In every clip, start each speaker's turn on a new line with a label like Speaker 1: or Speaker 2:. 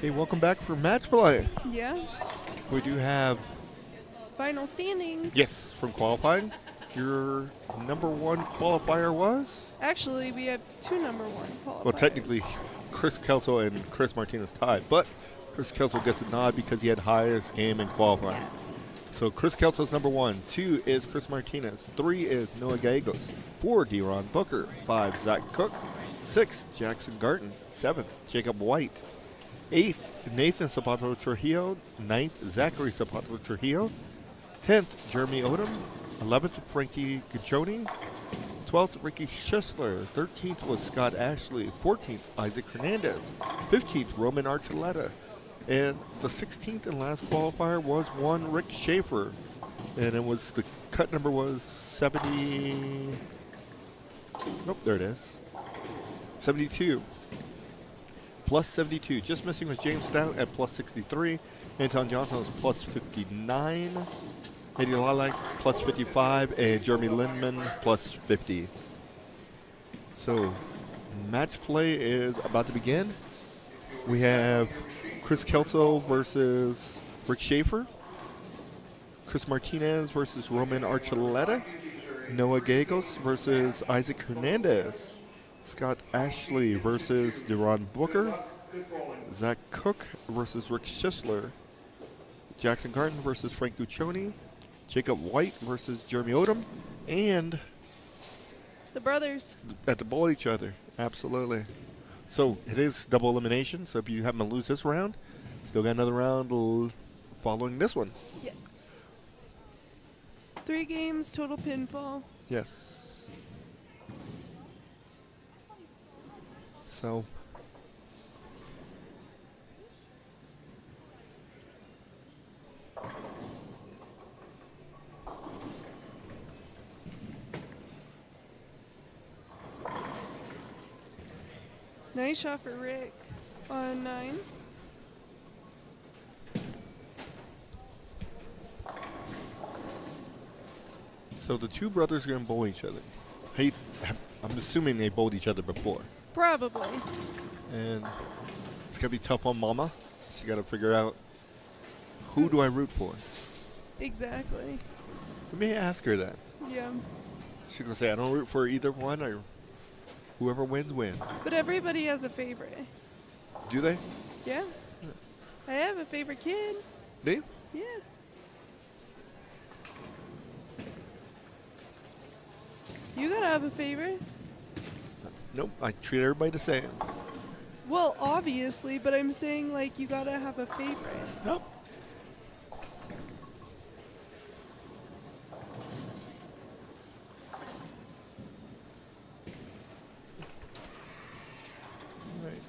Speaker 1: Okay, welcome back for match play.
Speaker 2: Yeah.
Speaker 1: We do have,
Speaker 2: Final standings.
Speaker 1: yes, from qualifying. Your number one qualifier was?
Speaker 2: Actually, we have two number one qualifiers.
Speaker 1: Well, technically, Chris Kelso and Chris Martinez tied, but Chris Kelso gets a nod because he had highest game in qualifying.
Speaker 2: Yes.
Speaker 1: So Chris Kelso's number one. 2 is Chris Martinez. 3 is Noah Gallegos. 4, Deron Booker. 5, Zach Cook. 6, Jackson Garten. 7, Jacob White. 8th, Nathan Zapato Trujillo. 9th, Zachary Zapato Trujillo. 10th, Jeremy Odom. 11th, Frankie Gachoni. 12th, Ricky Schisler. 13th was Scott Ashley. 14th, Isaac Hernandez. 15th, Roman Archuleta. And the 16th and last qualifier was one Rick Schaefer. And it was, the cut number was 70. Nope, there it is. 72. Plus 72. Just missing was James Stout at plus 63. Anton Johnson was plus 59. Eddie Lilac plus 55. And Jeremy Lindman plus 50. So, match play is about to begin. We have Chris Kelso versus Rick Schaefer. Chris Martinez versus Roman Archuleta. Noah Gallegos versus Isaac Hernandez. Scott Ashley versus Deron Booker. Zach Cook versus Rick Schisler. Jackson Garten versus Frank Guccione. Jacob White versus Jeremy Odom. And
Speaker 2: The brothers.
Speaker 1: at the bowl each other. Absolutely. So it is double elimination. So if you happen to lose this round, still got another round following this one.
Speaker 2: Yes. 3 games, total pinfall.
Speaker 1: Yes. So
Speaker 2: Nice shot for Rick on 9.
Speaker 1: so the two brothers are going to bowl each other. Hey, I'm assuming they bowled each other before.
Speaker 2: Probably.
Speaker 1: And it's going to be tough on Mama. She got to figure out, who do I root for?
Speaker 2: Exactly.
Speaker 1: Let me ask her that.
Speaker 2: Yeah.
Speaker 1: She's going to say, I don't root for either one, or whoever wins, wins.
Speaker 2: But everybody has a favorite.
Speaker 1: Do they?
Speaker 2: Yeah. I have a favorite kid.
Speaker 1: Do you?
Speaker 2: Yeah. You gotta have a favorite.
Speaker 1: Nope, I treat everybody the same.
Speaker 2: Well, obviously, but I'm saying, like, you gotta have a favorite.
Speaker 1: Nope. Right.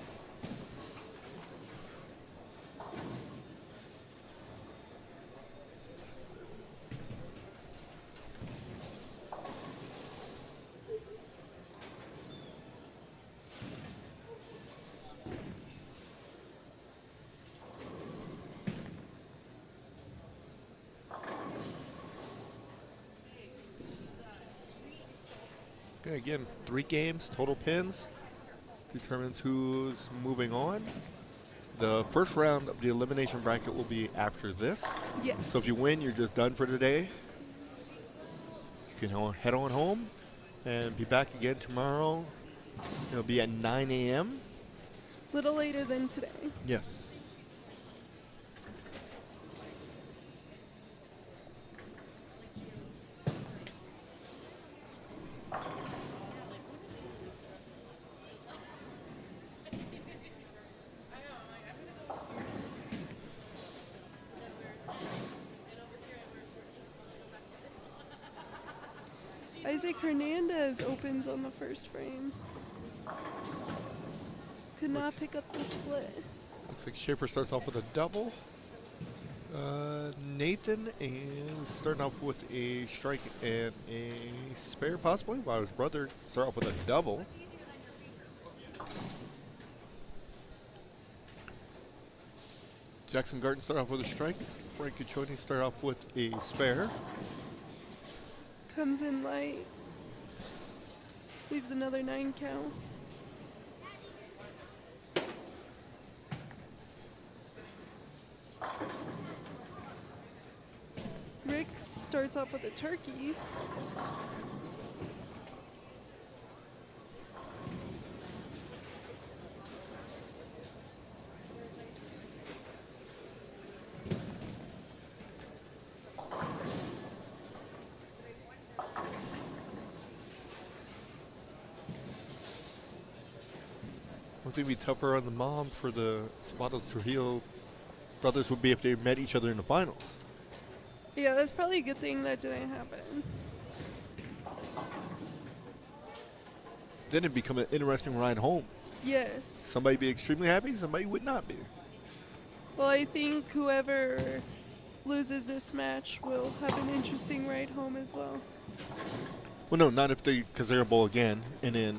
Speaker 1: Okay, again, 3 games, total pins. Determines who's moving on. The first round of the elimination bracket will be after this.
Speaker 2: Yes.
Speaker 1: So if you win, you're just done for the day. You can head on home and be back again tomorrow. It'll be at 9 a.m.
Speaker 2: Little later than today.
Speaker 1: Yes.
Speaker 2: Isaac Hernandez opens on the first frame. Could not pick up the split.
Speaker 1: Looks like Schaefer starts off with a double. Nathan is starting off with a strike and a spare, possibly, while his brother started off with a double. Jackson Garten started off with a strike. Frank Guccione started off with a spare.
Speaker 2: Comes in light. Leaves another 9 count. starts off with a turkey.
Speaker 1: I think it'd be tougher on the mom for the Zapatos Trujillo brothers would be if they met each other in the finals.
Speaker 2: Yeah, that's probably a good thing that didn't happen.
Speaker 1: Then it'd become an interesting ride home.
Speaker 2: Yes.
Speaker 1: Somebody be extremely happy, somebody would not be.
Speaker 2: Well, I think whoever loses this match will have an interesting ride home as well.
Speaker 1: Well, no, not if they, because they're a bowl again, and then.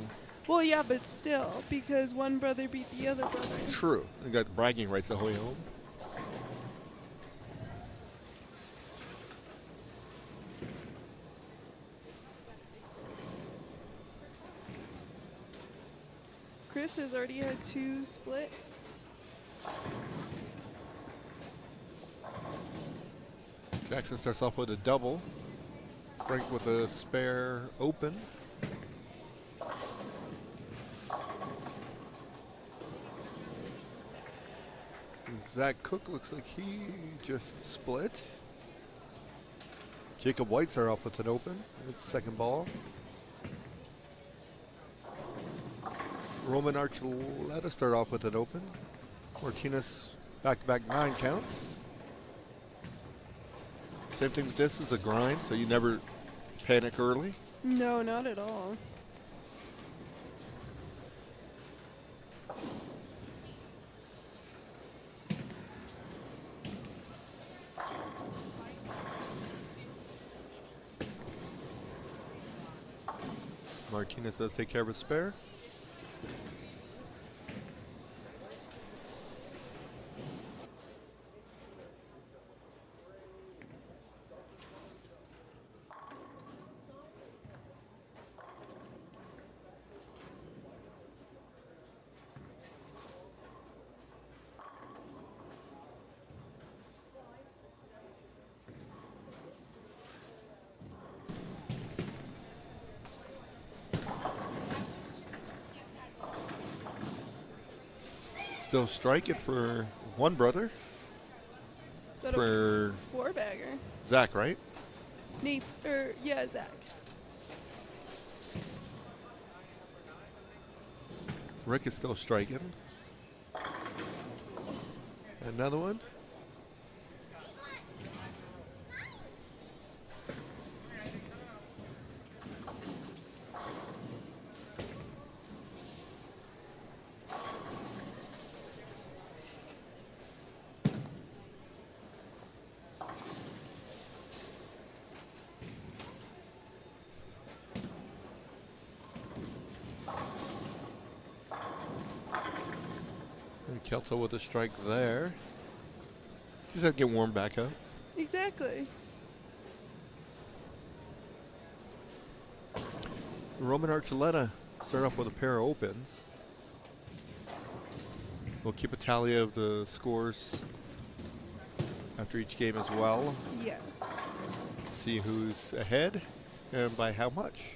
Speaker 2: Well, yeah, but still, because one brother beat the other brother.
Speaker 1: True. They got bragging rights the whole way home.
Speaker 2: Chris has already had 2 splits.
Speaker 1: Jackson starts off with a double. Frank with a spare open. Zach Cook looks like he just split. Jacob White started off with an open. It's second ball. Roman Archuleta start off with an open. Martinez back-to-back 9 counts. Same thing with this, is a grind, so you never panic early.
Speaker 2: No, not at all.
Speaker 1: Martinez does take care of his spare. Still striking for one brother.
Speaker 2: Got
Speaker 1: For
Speaker 2: a 4-bagger.
Speaker 1: Zach, right?
Speaker 2: Yeah, Zach.
Speaker 1: Rick is still striking. Another one. Kelso with a strike there. Just have to get warmed back up.
Speaker 2: Exactly.
Speaker 1: Roman Archuleta start off with a pair of opens. We'll keep a tally of the scores after each game as well.
Speaker 2: Yes.
Speaker 1: See who's ahead and by how much.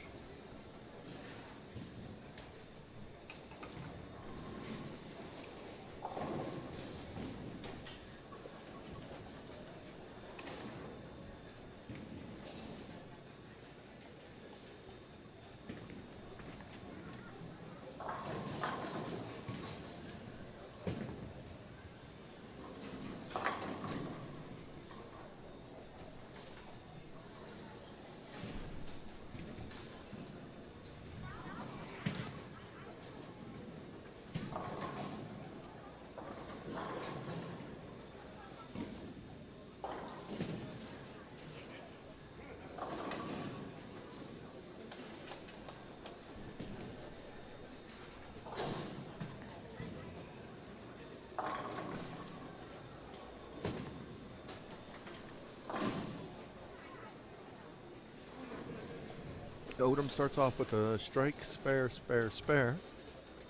Speaker 1: Odom starts off with a strike, spare, spare, spare.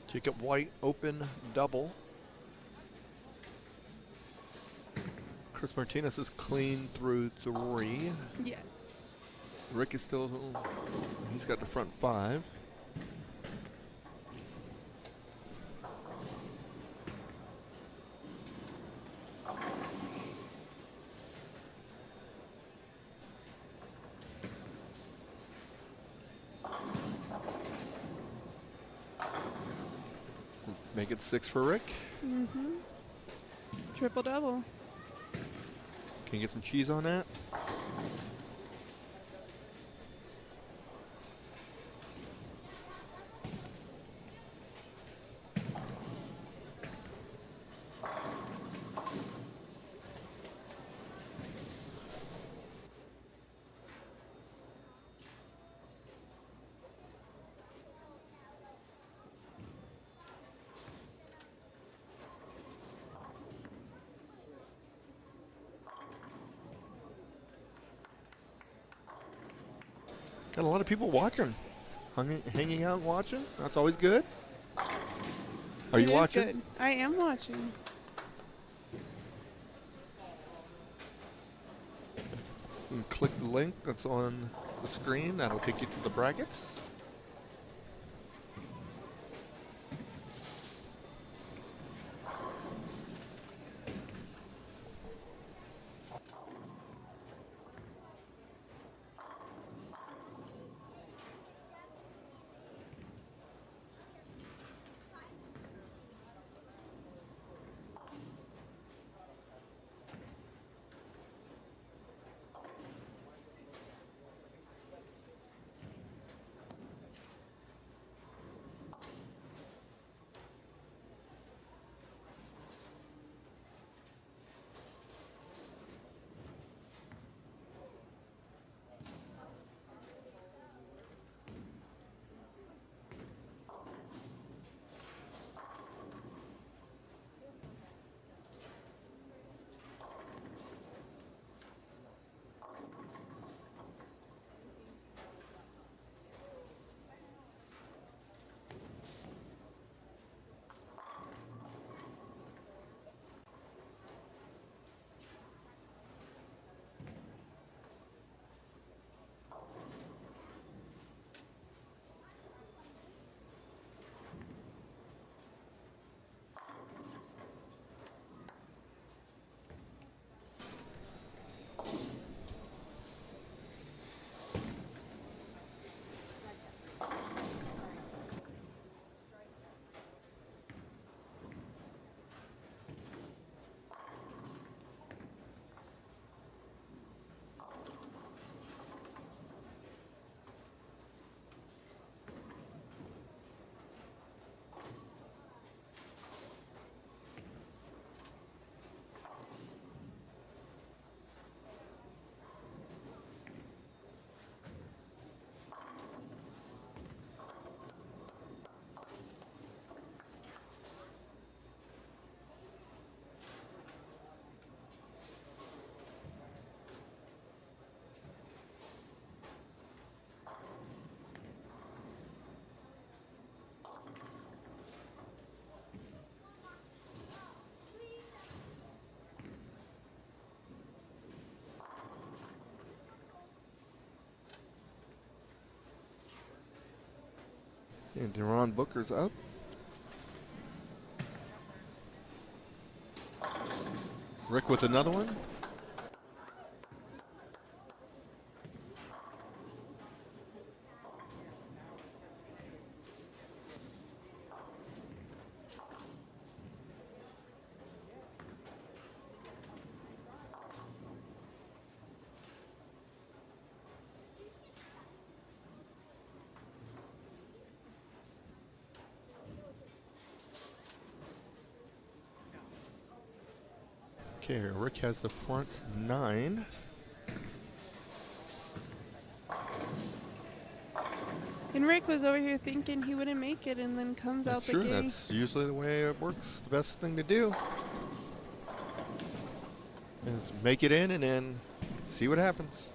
Speaker 1: Jacob White, open, double. Chris Martinez is clean through 3.
Speaker 2: Yes.
Speaker 1: Rick is still, he's got the front 5. Make it 6 for Rick.
Speaker 2: Mm-hmm. Triple double.
Speaker 1: Can you get some cheese on that? Got a lot of people watching, hanging out and watching. That's always good. Are you watching?
Speaker 2: Good. I am watching.
Speaker 1: You can click the link that's on the screen. That'll take you to the brackets. And Deron Booker's up. Rick with another one. Okay, Rick has the front 9.
Speaker 2: And Rick was over here thinking he wouldn't make it and then comes out
Speaker 1: That's
Speaker 2: the
Speaker 1: true.
Speaker 2: gate.
Speaker 1: That's usually the way it works. The best thing to do is make it in and then see what happens.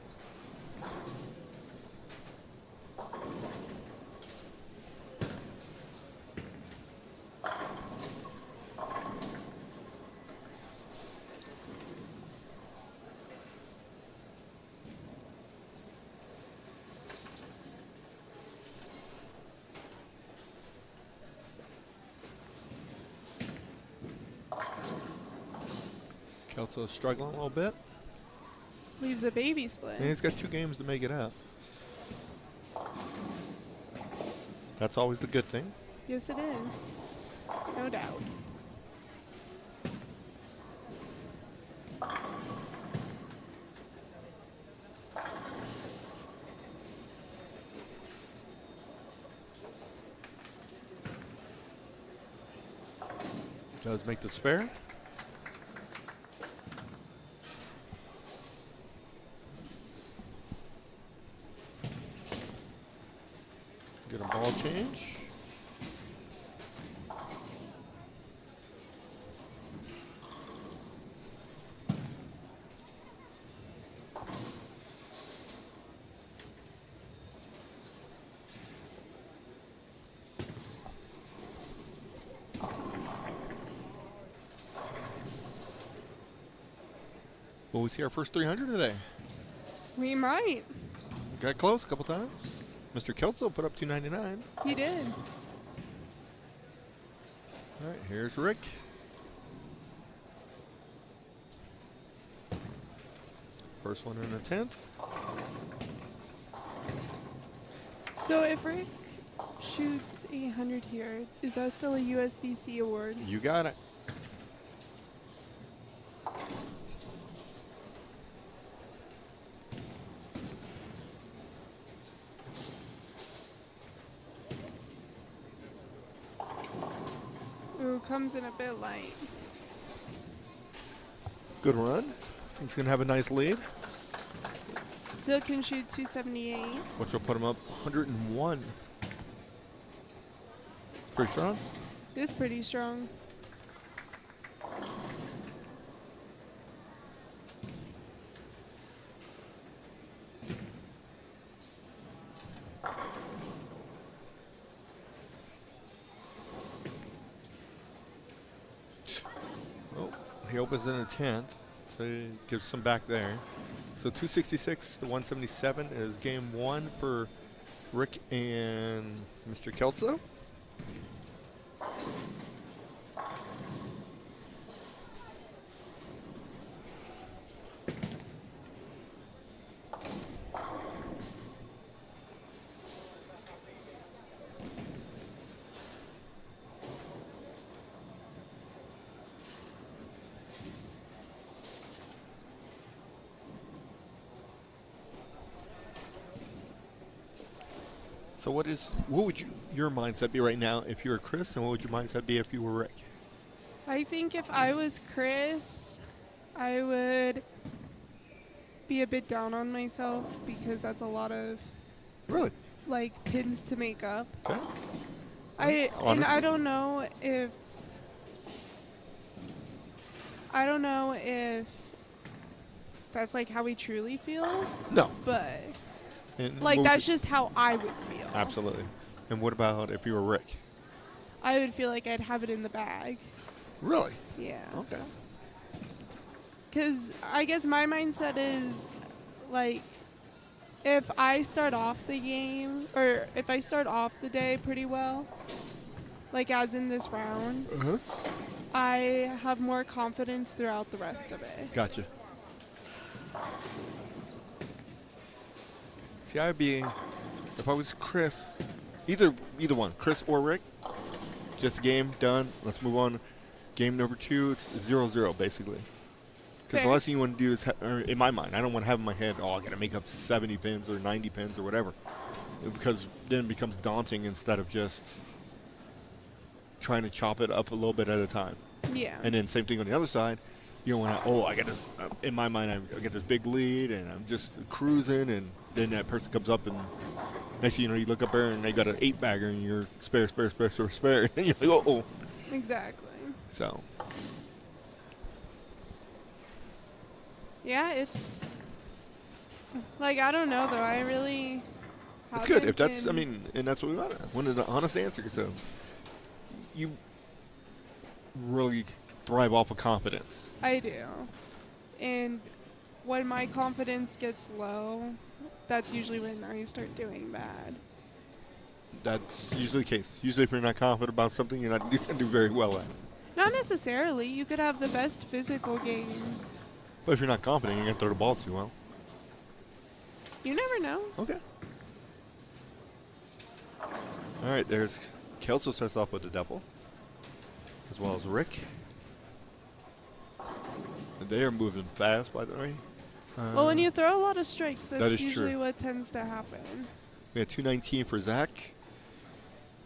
Speaker 1: Kelso's struggling a little bit.
Speaker 2: Leaves a baby split.
Speaker 1: And he's got 2 games to make it up. That's always the good thing.
Speaker 2: Yes, it is. No doubt.
Speaker 1: Does make the spare. Get a ball change. Will we see our first 300 today?
Speaker 2: We might.
Speaker 1: Got close a couple times. Mr. Kelso put up 299.
Speaker 2: He did.
Speaker 1: All right, here's Rick. First one in the 10th.
Speaker 2: So if Rick shoots 800 here, is that still a USBC award?
Speaker 1: You got it.
Speaker 2: Ooh, comes in a bit light.
Speaker 1: Good run. He's going to have a nice lead,
Speaker 2: Still can shoot 278.
Speaker 1: which will put him up 101. Pretty strong.
Speaker 2: It's pretty strong.
Speaker 1: Oh, he opens in a 10th, so he gives some back there. So 266 to 177 is game 1 for Rick and Mr. Kelso. So what would your mindset be right now if you were Chris, and what would your mindset be if you were Rick?
Speaker 2: I think if I was Chris, I would be a bit down on myself because that's a lot of
Speaker 1: Really?
Speaker 2: like pins to make up.
Speaker 1: Okay.
Speaker 2: I
Speaker 1: Honestly.
Speaker 2: don't know if that's like how he truly feels.
Speaker 1: No.
Speaker 2: But
Speaker 1: And
Speaker 2: like
Speaker 1: what would
Speaker 2: that's just how I would feel.
Speaker 1: absolutely. And what about if you were Rick?
Speaker 2: I would feel like I'd have it in the bag.
Speaker 1: Really?
Speaker 2: Yeah.
Speaker 1: Okay.
Speaker 2: Because I guess my mindset is like, if I start off the game, or if I start off the day pretty well, like as in this round,
Speaker 1: Uh-huh.
Speaker 2: I have more confidence throughout the rest of it.
Speaker 1: Gotcha. See, I'd be, if I was Chris, either one, Chris or Rick, just a game, done, let's move on. Game number 2, it's 0-0, basically. Because the
Speaker 2: Fair.
Speaker 1: last thing you want to do is, or in my mind, I don't want to have in my head, oh, I got to make up 70 pins or 90 pins or whatever. Because then it becomes daunting instead of just trying to chop it up a little bit at a time.
Speaker 2: Yeah.
Speaker 1: And then same thing on the other side. You don't want to, I got this, in my mind, I get this big lead and I'm just cruising, and then that person comes up and next thing you know, you look up there and they got an 8-bagger and you're spare. And you're like, oh.
Speaker 2: Exactly.
Speaker 1: So,
Speaker 2: Yeah, it's like, I don't know though. I really.
Speaker 1: it's good.
Speaker 2: have
Speaker 1: If that's,
Speaker 2: been-
Speaker 1: and that's what we want. Wanted an honest answer. So, you really thrive off of confidence.
Speaker 2: I do. And when my confidence gets low, that's usually when I start doing bad.
Speaker 1: That's usually the case. Usually if you're not confident about something, you're not going to do very well at it.
Speaker 2: Not necessarily. You could have the best physical game,
Speaker 1: But if you're not confident, you're going to throw the ball too well.
Speaker 2: You never know.
Speaker 1: Okay. All right, there's Kelso starts off with the double, as well as Rick. And they are moving fast, by the way.
Speaker 2: Well, when you throw a lot of strikes,
Speaker 1: that
Speaker 2: that's
Speaker 1: is
Speaker 2: usually
Speaker 1: true.
Speaker 2: what tends to happen.
Speaker 1: We had 219 for Zach,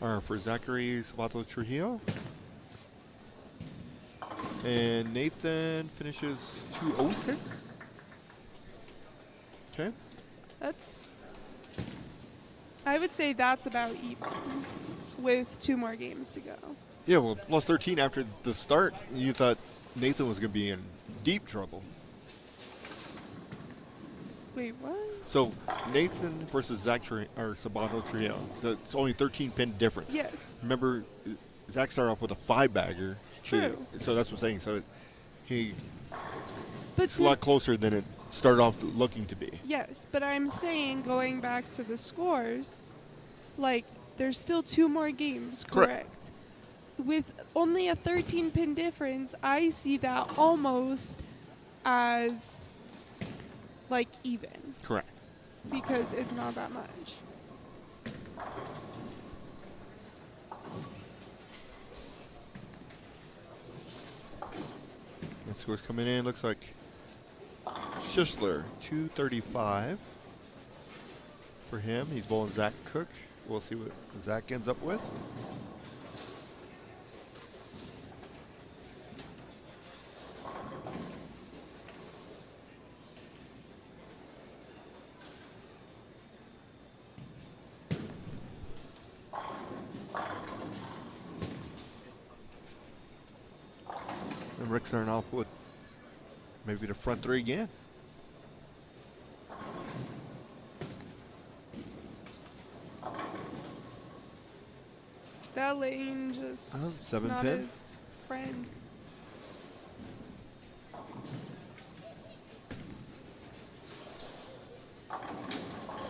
Speaker 1: or for Zachary Sabato Trujillo. And Nathan finishes 206. Okay.
Speaker 2: I would say that's about even with 2 more games to go.
Speaker 1: Yeah, well, plus 13 after the start, you thought Nathan was going to be in deep trouble.
Speaker 2: Wait, what?
Speaker 1: So Nathan versus Zach or Sabato Trujillo, it's only 13 pin difference.
Speaker 2: Yes.
Speaker 1: Remember, Zach started off with a 5-bagger.
Speaker 2: True.
Speaker 1: So that's what I'm saying. So
Speaker 2: But
Speaker 1: it's a lot closer than it started off looking to be.
Speaker 2: Yes, but I'm saying going back to the scores, like there's still 2 more games, correct? With only a 13-pin difference, I see that almost as like even.
Speaker 1: Correct.
Speaker 2: Because it's not that much.
Speaker 1: And scores coming in. Looks like Schistler, 235 for him. He's bowling Zach Cook. We'll see what Zach ends up with. And Rick starting off with maybe the front 3 again.
Speaker 2: That lane just is
Speaker 1: 7
Speaker 2: not
Speaker 1: pin.
Speaker 2: his friend.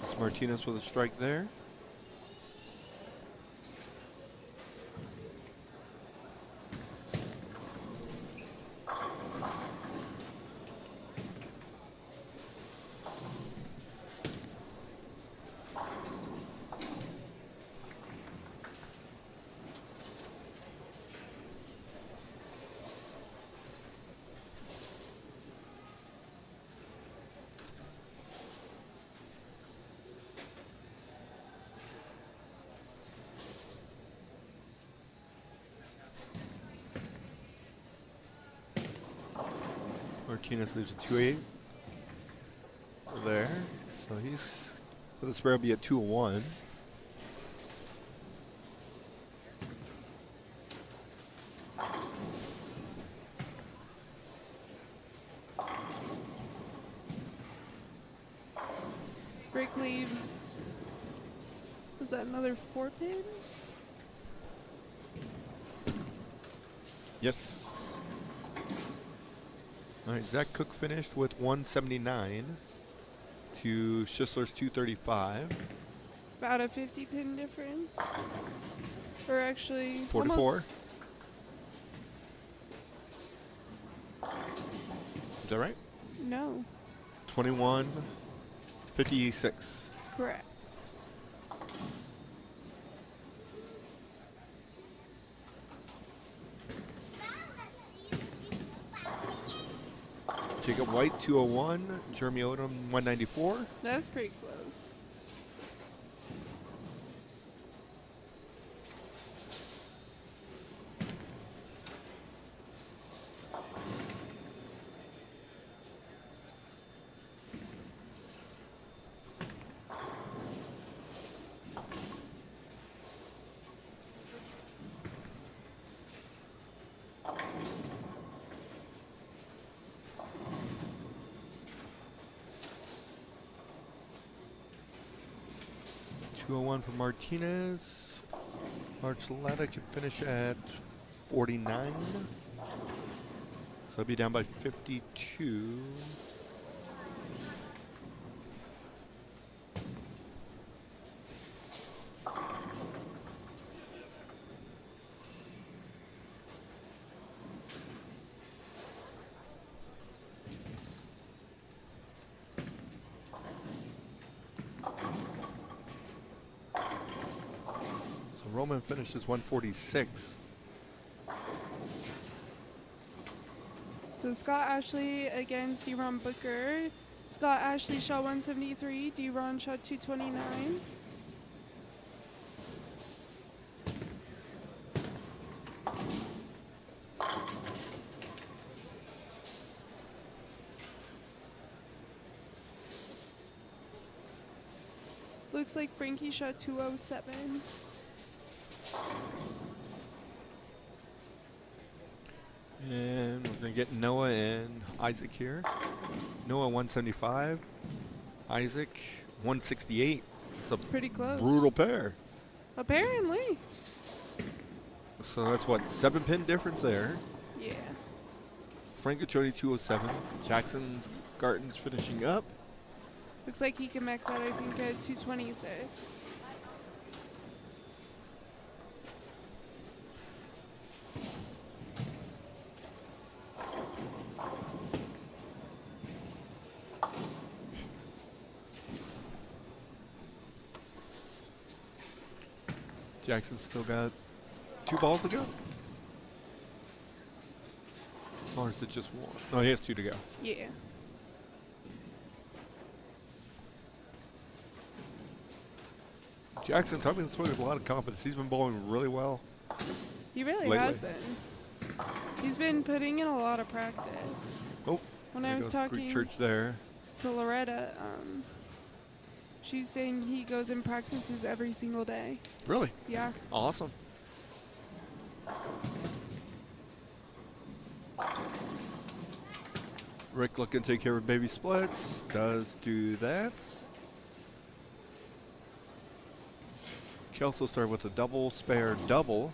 Speaker 1: It's Martinez with a strike there. Martinez leaves a 2-8 there. So he's, the spread will be at 2-1.
Speaker 2: Rick leaves. Was that another 4 pin?
Speaker 1: Yes. All right, Zach Cook finished with 179 to Schistler's 235.
Speaker 2: About a 50 pin difference. Or actually
Speaker 1: 44.
Speaker 2: almost.
Speaker 1: Is that right?
Speaker 2: No.
Speaker 1: 21-56.
Speaker 2: Correct.
Speaker 1: Jacob White 201, Jeremy Odom 194.
Speaker 2: That's pretty close.
Speaker 1: .201 for Martinez. Archuleta can finish at 49. So he'll be down by 52. Roman finishes 146.
Speaker 2: So Scott Ashley against D-Ron Booker. Scott Ashley shot 173. D-Ron shot 229. Looks like Frankie shot 207.
Speaker 1: And we're going to get Noah and Isaac here. Noah 175. Isaac 168. It's a
Speaker 2: Pretty close.
Speaker 1: brutal pair.
Speaker 2: Apparently.
Speaker 1: So that's what, 7-pin difference there.
Speaker 2: Yeah.
Speaker 1: Frank Ochoni 207. Jackson's Garten's finishing up.
Speaker 2: Looks like he can max out, I think, at 226.
Speaker 1: Jackson's still got 2 balls to go. Or is it just 1? No, he has 2 to go.
Speaker 2: Yeah.
Speaker 1: Jackson, Tommy this with a lot of confidence. He's been bowling really well.
Speaker 2: He really
Speaker 1: Lately.
Speaker 2: has been. He's been putting in a lot of practice.
Speaker 1: Oh,
Speaker 2: When I was
Speaker 1: Greek
Speaker 2: talking
Speaker 1: Church there.
Speaker 2: to Loretta, she's saying he goes and practices every single day.
Speaker 1: Really?
Speaker 2: Yeah.
Speaker 1: Awesome. Rick looking to take care of baby splits. Does do that. Kelso started with a double, spare, double.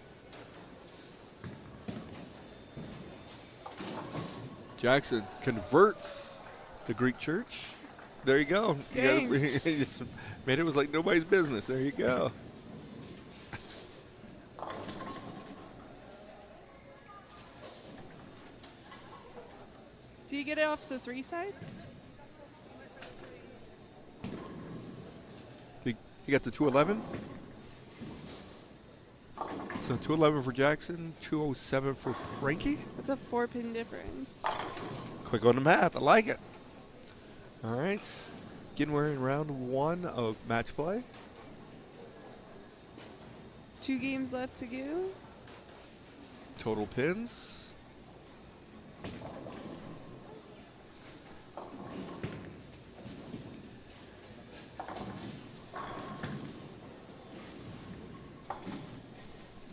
Speaker 1: Jackson converts the Greek church. There you go. You
Speaker 2: Dang.
Speaker 1: he just made it was like nobody's business. There you go.
Speaker 2: Do you get it off the 3 side?
Speaker 1: You got the 211? So 211 for Jackson, 207 for Frankie.
Speaker 2: That's a 4-pin difference.
Speaker 1: Quick on the math. I like it. All right. Again, we're in round 1 of match play.
Speaker 2: 2 games left to go.
Speaker 1: Total pins.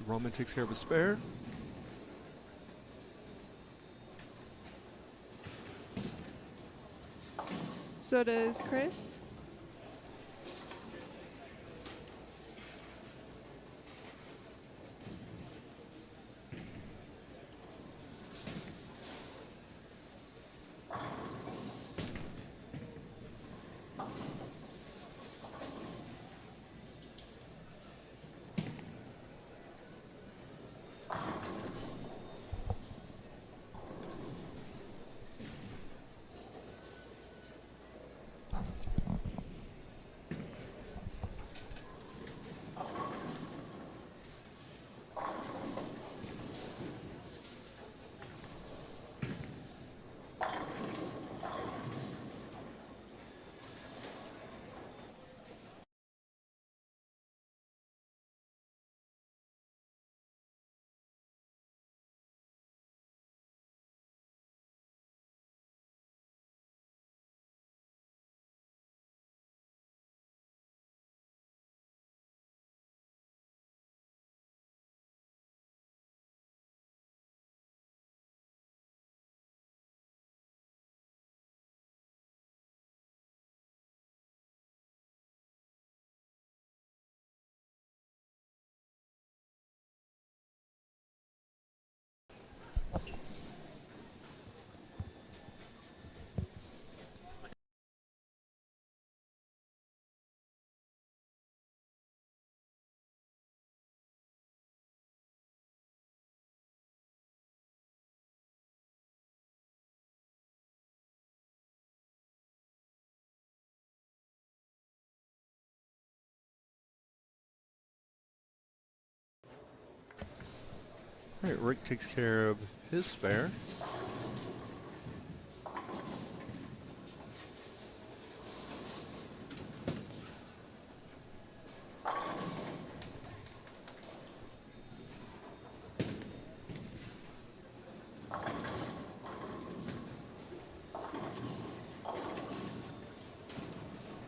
Speaker 1: Roman takes care of a spare.
Speaker 2: So does Chris.
Speaker 1: All right, Rick takes care of his spare.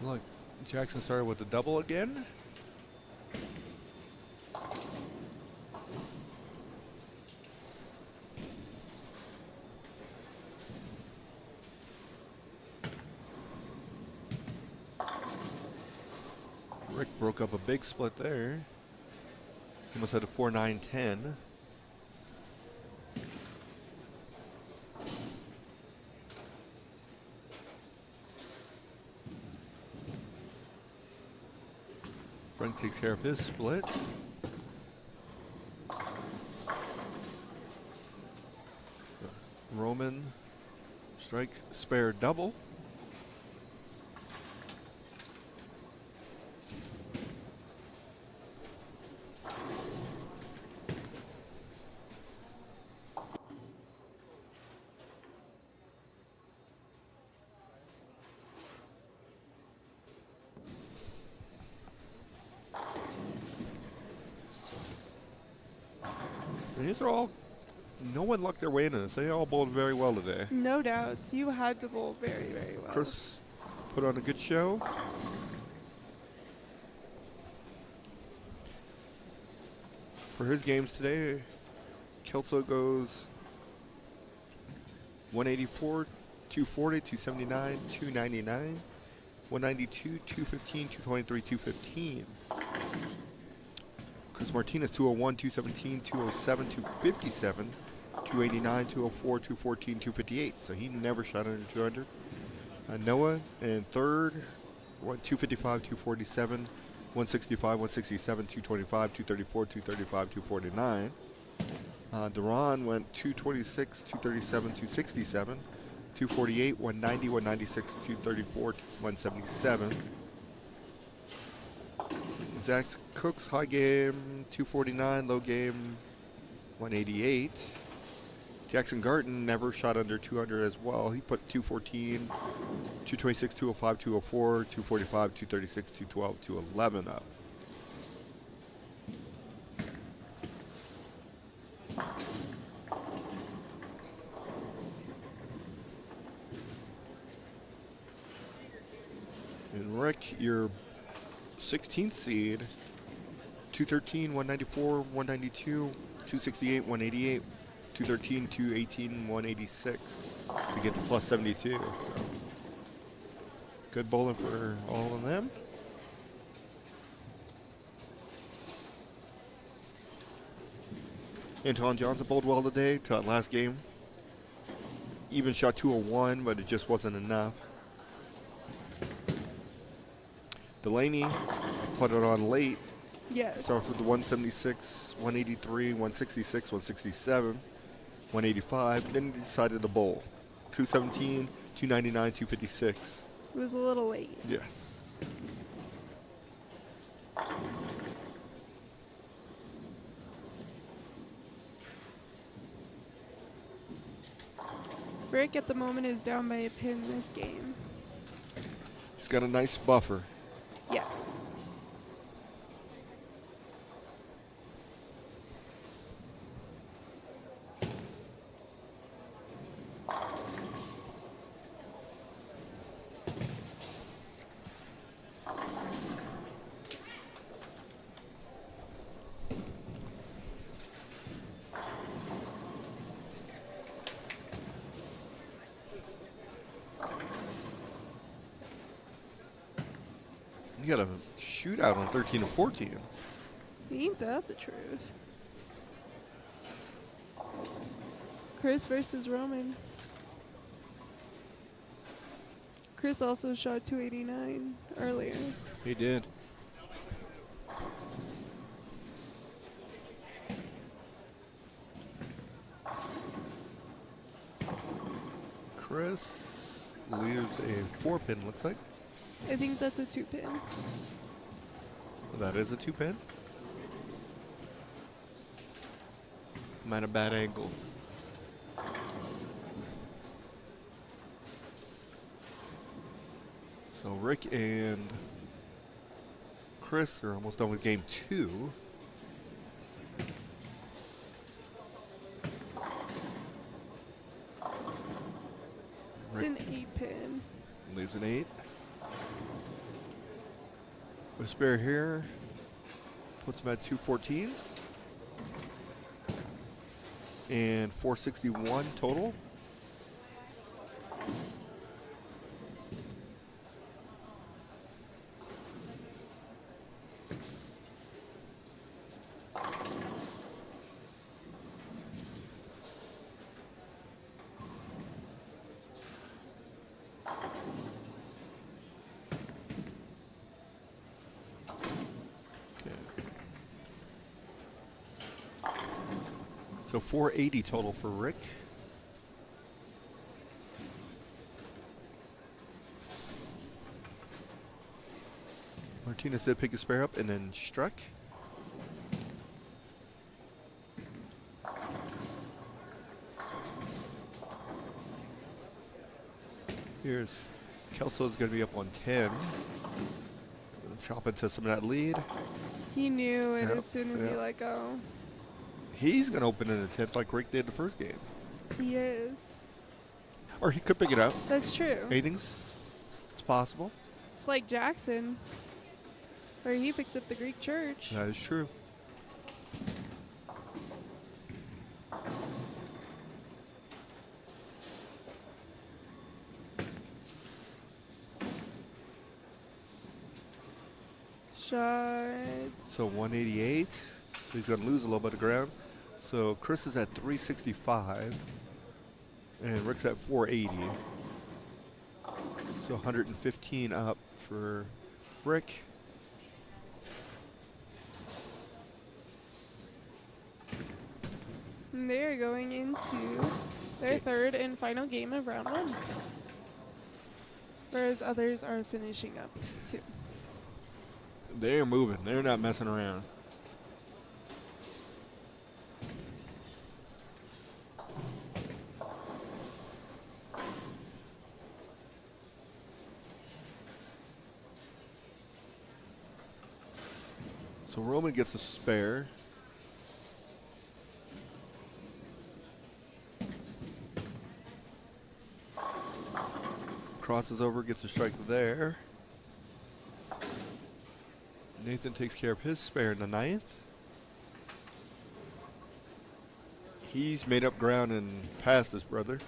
Speaker 1: Look, Jackson started with the double again. Rick broke up a big split there. He must have had a 4-9-10. Frank takes care of his split. Roman strike spare double. And these are all, no one lucked their way into this. They all bowled very well today.
Speaker 2: No doubts. You had to bowl very, very well.
Speaker 1: Chris put on a good show. For his games today, Kelso goes 184, 240, 279, 299, 192, 215, 223, 215. Chris Martinez 201, 217, 207, 257, 289, 204, 214, 258. So he never shot under 200. Noah in third, 255, 247, 165, 167, 225, 234, 235, 249. Duran went 226, 237, 267, 248, 190, 196, 234, 177. Zach Cook's high game 249, low game 188. Jackson Garten never shot under 200 as well. He put 214, 226, 205, 204, 245, 236, 212, 211 up. And Rick, your 16th seed, 213, 194, 192, 268, 188, 213, 218, 186 to get to plus 72. So good bowling for all of them. Anton Johnson bowled well today to that last game. Even shot 201, but it just wasn't enough. Delaney put it on late.
Speaker 2: Yes.
Speaker 1: Starts with the 176, 183, 166, 167, 185. Then he decided to bowl. 217, 299, 256.
Speaker 2: It was a little late.
Speaker 1: Yes.
Speaker 2: Rick at the moment is down by a pin this game.
Speaker 1: He's got a nice buffer.
Speaker 2: Yes.
Speaker 1: You got a shootout on 13 and 14.
Speaker 2: Ain't that the truth? Chris versus Roman. Chris also shot 289 earlier.
Speaker 1: He did. Chris leaves a 4-pin, looks like.
Speaker 2: I think that's a 2-pin.
Speaker 1: That is a 2-pin. I'm at a bad angle. So Rick and Chris are almost done with game 2.
Speaker 2: It's an 8-pin.
Speaker 1: Leaves an 8. With spare here, puts him at 214. And 461 total. So 480 total for Rick. Martinez did pick his spare up and then struck. Here's Kelso's going to be up on 10. Chop into some of that lead.
Speaker 2: He knew it
Speaker 1: Yep,
Speaker 2: as soon as he
Speaker 1: yep.
Speaker 2: let go.
Speaker 1: He's going to open in a 10th like Rick did the first game.
Speaker 2: He is.
Speaker 1: Or he could pick it up.
Speaker 2: That's true.
Speaker 1: It's possible.
Speaker 2: It's like Jackson, where he picked up the Greek church.
Speaker 1: That is true.
Speaker 2: Shots.
Speaker 1: So 188. So he's going to lose a little bit of ground. So Chris is at 365. And Rick's at 480. So 115 up for Rick.
Speaker 2: And they're going into their third and final game of round 1. Whereas others are finishing up too.
Speaker 1: They're moving. They're not messing around. So Roman gets a spare. Crosses over, gets a strike there. Nathan takes care of his spare in the 9th. He's made up ground and passed his brother.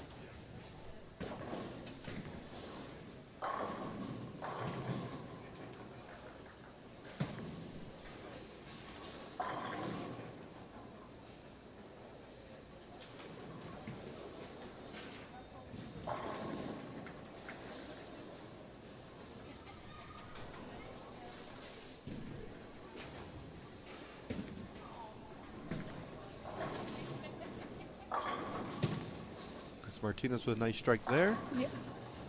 Speaker 1: Martinez with a nice strike there.
Speaker 2: Yes.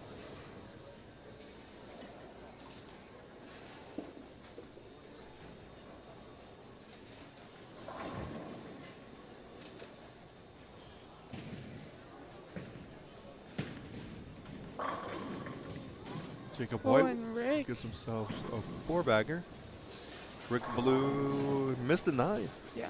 Speaker 1: Jacob
Speaker 2: Oh,
Speaker 1: White
Speaker 2: and Rick.
Speaker 1: gives himself a 4-bagger. Rick Blue missed a 9.
Speaker 2: Yeah.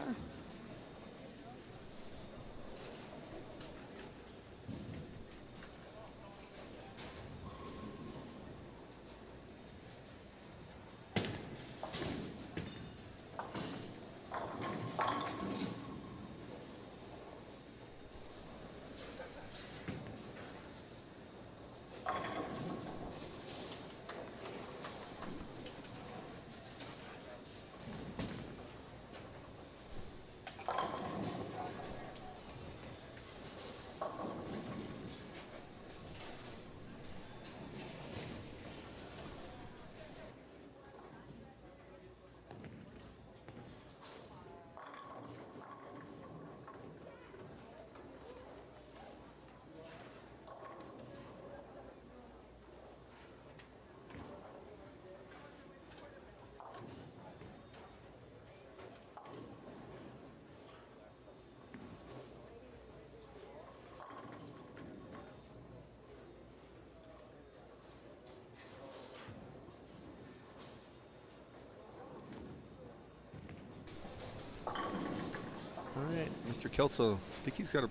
Speaker 1: All right, Mr. Kelso. I think he's got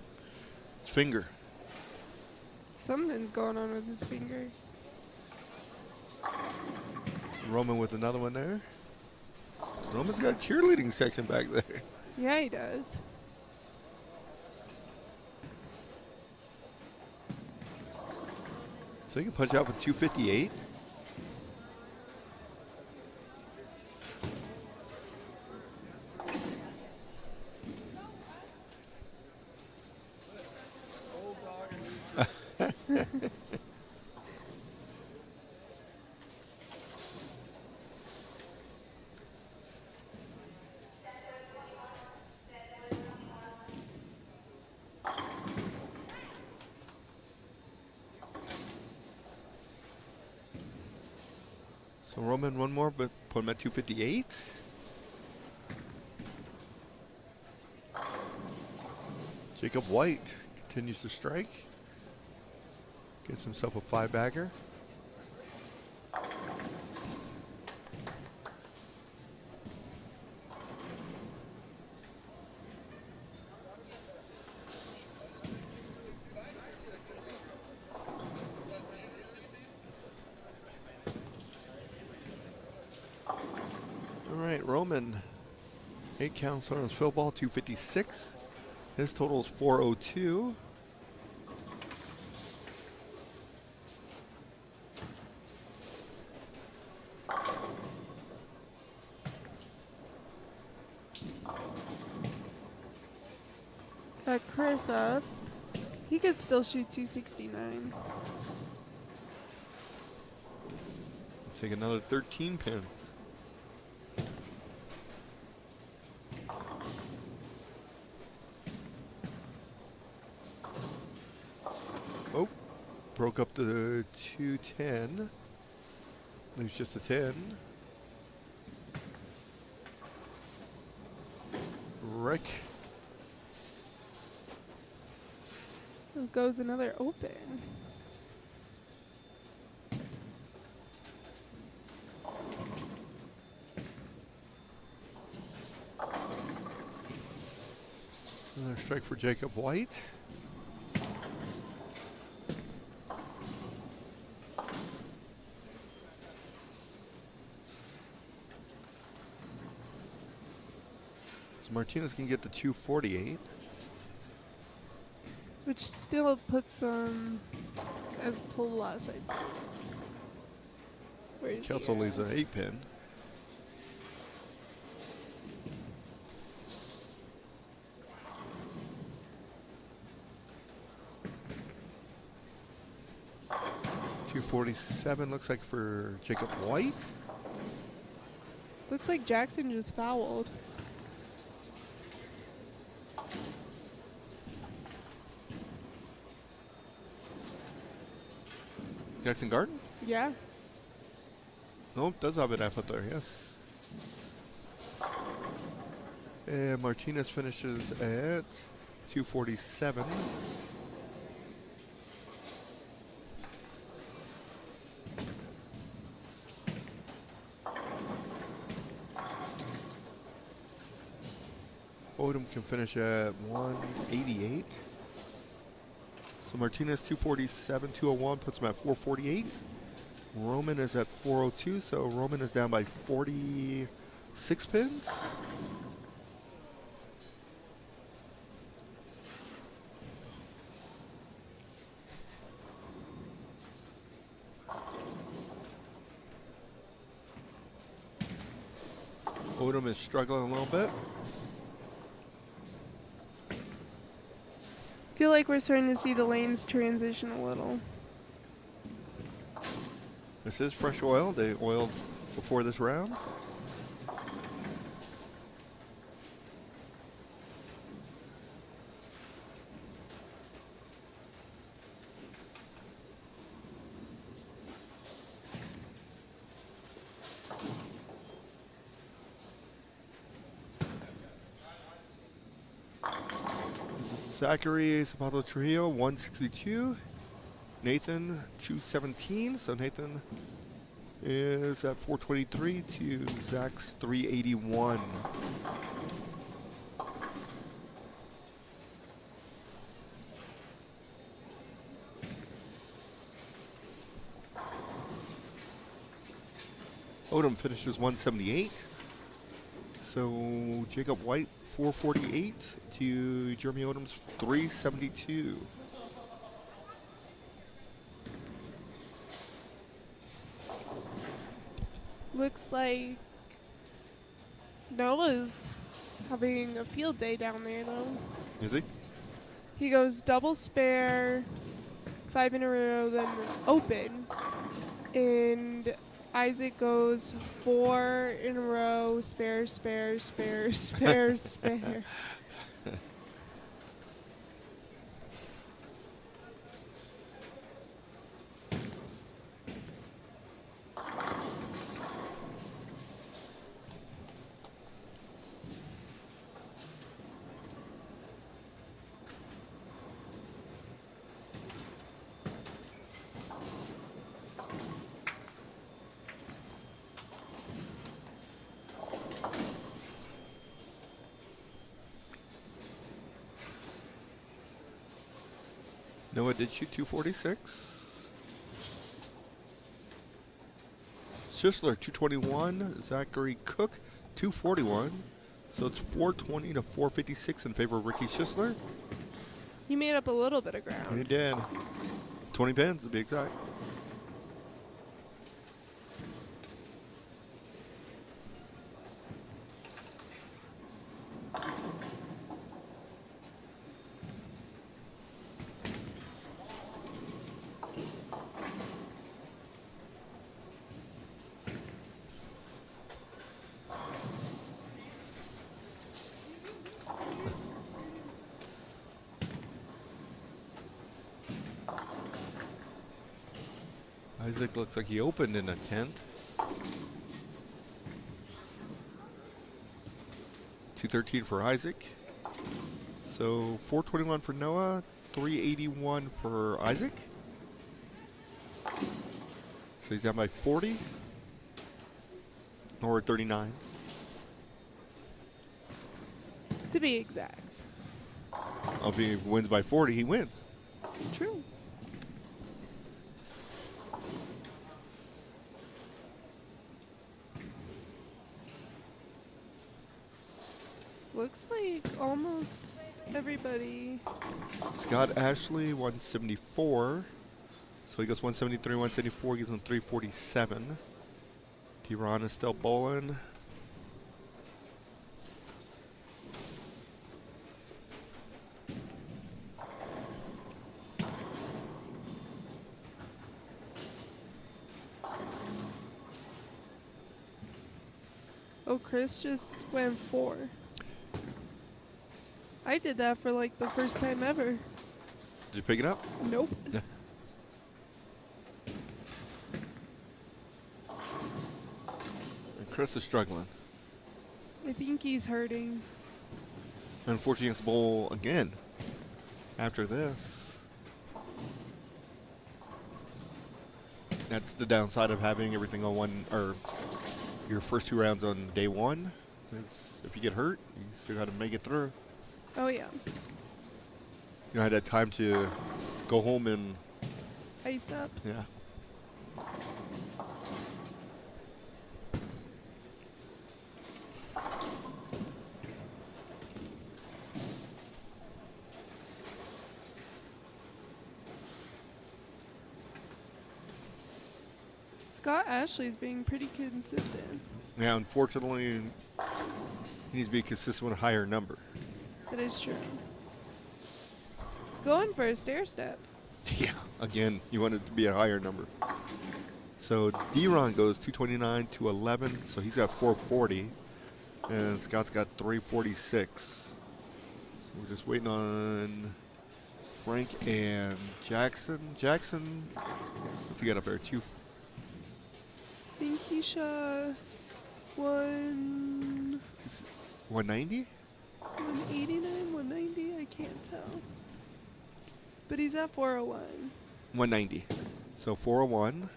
Speaker 1: his finger.
Speaker 2: Something's going on with his finger.
Speaker 1: Roman with another one there. Roman's got a cheerleading section back there.
Speaker 2: Yeah, he does.
Speaker 1: So you can punch out with 258. So Roman one more, but put him at 258. Jacob White continues to strike. Gets himself a 5-bagger. All right, Roman. 8 counts on his fill ball, 256. His total is 402.
Speaker 2: Got Chris up. He could still shoot 269.
Speaker 1: Take another 13 pins. Oh, broke up to 210. Leaves just a 10. Rick.
Speaker 2: There goes another open.
Speaker 1: Another strike for Jacob White. So Martinez can get to 248.
Speaker 2: Which still puts him as plus, I think. Where is he
Speaker 1: Kelso
Speaker 2: at?
Speaker 1: leaves an 8-pin. $247 looks like for Jacob White.
Speaker 2: Looks like Jackson just fouled.
Speaker 1: Jackson Garden?
Speaker 2: Yeah.
Speaker 1: Nope, does have an effort there, yes. And Martinez finishes at 247. Odom can finish at 188. So Martinez 247, 201 puts him at 448. Roman is at 402, so Roman is down by 46 pins. Odom is struggling a little bit.
Speaker 2: Feel like we're starting to see the lanes transition a little.
Speaker 1: This is fresh oil. They oiled before this round. Zachary Zapato Trujillo, 162. Nathan, 217. So Nathan is at 423 to Zach's 381. Odom finishes 178. So Jacob White 448 to Jeremy Odom's 372.
Speaker 2: Looks like Noah's having a field day down there, though.
Speaker 1: Is he?
Speaker 2: He goes double spare, 5 in a row, then open. And Isaac goes 4 in a row, spare, spare, spare, spare, spare.
Speaker 1: Noah did shoot 246. Schistler 221. Zachary Cook 241. So it's 420 to 456 in favor of Ricky Schistler.
Speaker 2: He made up a little bit of
Speaker 1: And he
Speaker 2: ground.
Speaker 1: did. 20 pins to be exact. Isaac looks like he opened in a 10th. 213 for Isaac. So 421 for Noah, 381 for Isaac. So he's down by 40 or 39.
Speaker 2: To be exact.
Speaker 1: If he wins by 40, he wins.
Speaker 2: True. Looks like almost everybody.
Speaker 1: Scott Ashley, 174. So he goes 173, 174, gives him 347. D-Ron is still bowling.
Speaker 2: Oh, Chris just went 4. I did that for like the first time ever.
Speaker 1: Did you pick it up?
Speaker 2: Nope.
Speaker 1: Yeah. And Chris is struggling.
Speaker 2: I think he's hurting.
Speaker 1: Unfortunately, he has to bowl again after this. That's the downside of having everything on one, or your first 2 rounds on day 1. Is if you get hurt, you still got to make it through.
Speaker 2: Oh, yeah.
Speaker 1: You know, I had that time to go home and,
Speaker 2: Ice up.
Speaker 1: yeah.
Speaker 2: Scott Ashley's being pretty consistent.
Speaker 1: Yeah, unfortunately, he needs to be consistent with a higher number.
Speaker 2: That is true. He's going for a stair step.
Speaker 1: Yeah. Again, you want it to be a higher number. So D-Ron goes 229 to 11, so he's got 440, and Scott's got 346. So we're just waiting on Frank and Jackson. Jackson, what's he got up there?
Speaker 2: I think he shot
Speaker 1: 190?
Speaker 2: 189, 190, I can't tell. But he's at 401.
Speaker 1: 190. So 401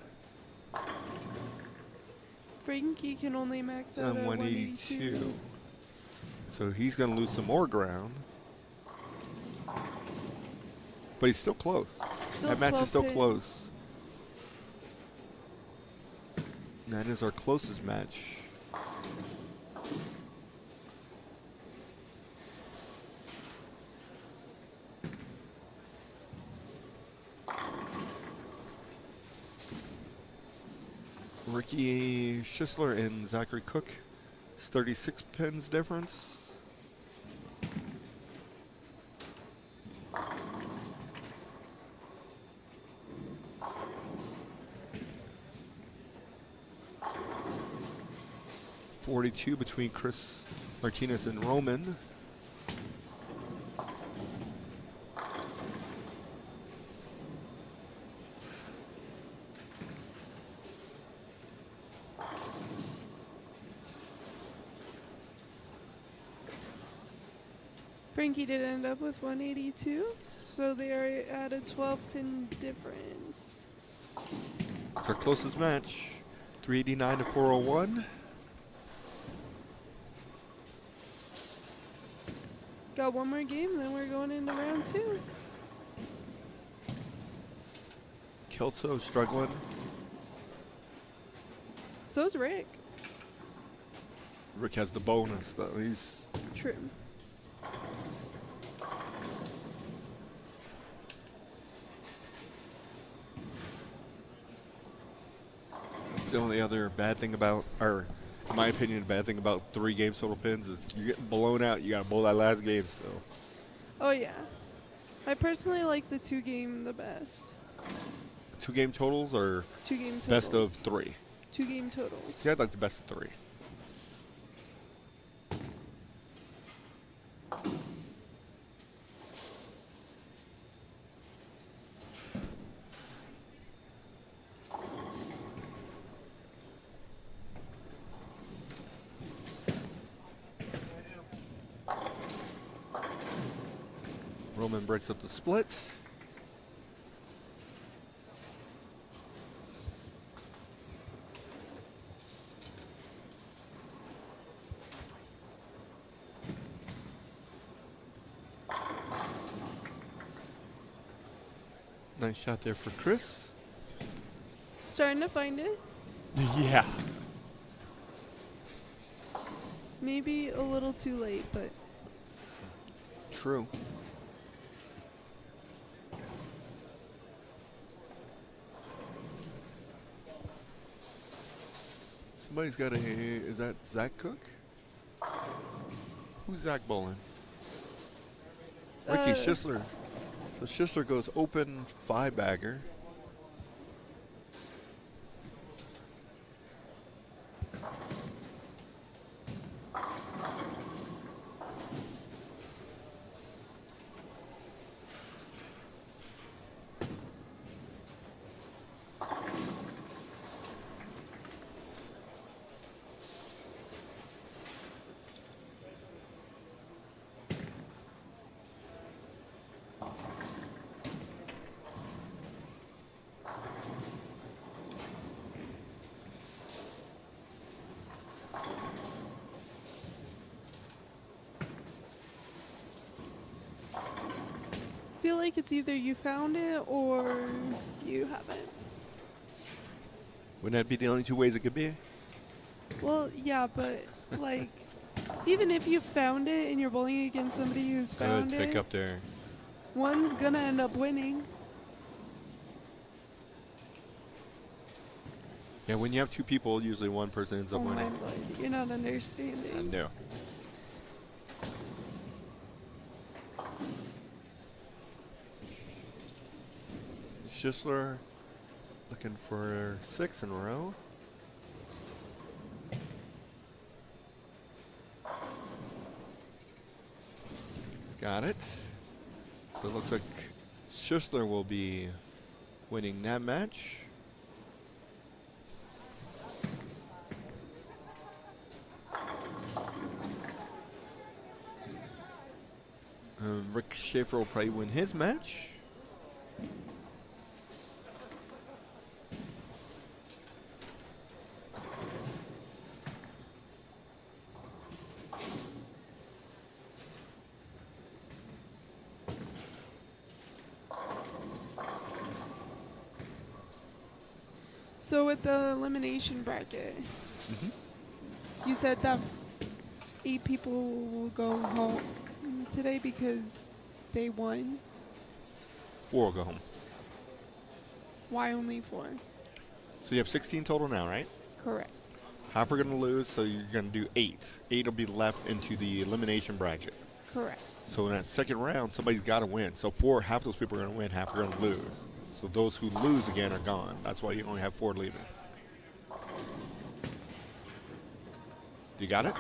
Speaker 2: Frankie can only max out
Speaker 1: and
Speaker 2: at
Speaker 1: 182.
Speaker 2: 182.
Speaker 1: So he's going to lose some more ground. But he's still close.
Speaker 2: Still
Speaker 1: That match
Speaker 2: 12
Speaker 1: is still
Speaker 2: pins.
Speaker 1: close. And that is our closest match. Ricky Schisler and Zachary Cook. It's 36 pins difference. .42 between Chris Martinez and Roman.
Speaker 2: Frankie did end up with 182, so they are at a 12-pin difference.
Speaker 1: It's our closest match. 389 to 401.
Speaker 2: Got one more game, then we're going into round 2.
Speaker 1: Kelso struggling.
Speaker 2: So's Rick.
Speaker 1: Rick has the bonus, though. He's
Speaker 2: True.
Speaker 1: That's the only other bad thing about, or in my opinion, the bad thing about 3 games total pins is you're getting blown out. You got to bowl that last game still.
Speaker 2: Oh, yeah. I personally like the 2-game the best.
Speaker 1: 2 game totals or
Speaker 2: 2-game totals.
Speaker 1: best of 3?
Speaker 2: 2-game totals.
Speaker 1: See, I'd like the best of 3. Roman breaks up the split. Nice shot there for Chris.
Speaker 2: Starting to find it.
Speaker 1: Yeah.
Speaker 2: Maybe a little too late, but
Speaker 1: True. Somebody's got a. Is that Zach Cook? Who's Zach bowling? Ricky Schisler. So Schisler goes open 5-bagger.
Speaker 2: I feel like it's either you found it or you haven't.
Speaker 1: Wouldn't that be the only 2 ways it could be?
Speaker 2: Well, yeah, but like, even if you found it and you're bowling against somebody who's
Speaker 1: I would
Speaker 2: found
Speaker 1: pick
Speaker 2: it,
Speaker 1: up there.
Speaker 2: one's gonna end up winning.
Speaker 1: Yeah, when you have 2 people, usually one person ends up
Speaker 2: Oh my
Speaker 1: winning.
Speaker 2: lord, you're not understanding.
Speaker 1: I know. Schisler looking for 6 in a row. He's got it. So it looks like Schisler will be winning that match. Rick Schaefer will probably win his match.
Speaker 2: So with the elimination bracket, you said that 8 people will go home today because they won.
Speaker 1: 4 will go home.
Speaker 2: Why only 4?
Speaker 1: So you have 16 total now, right?
Speaker 2: Correct.
Speaker 1: Half are going to lose, so you're going to do 8. 8 will be left into the elimination bracket.
Speaker 2: Correct.
Speaker 1: So in that second round, somebody's got to win. So half those people are going to win, half are going to lose. So those who lose again are gone. That's why you only have 4 leaving. You got it?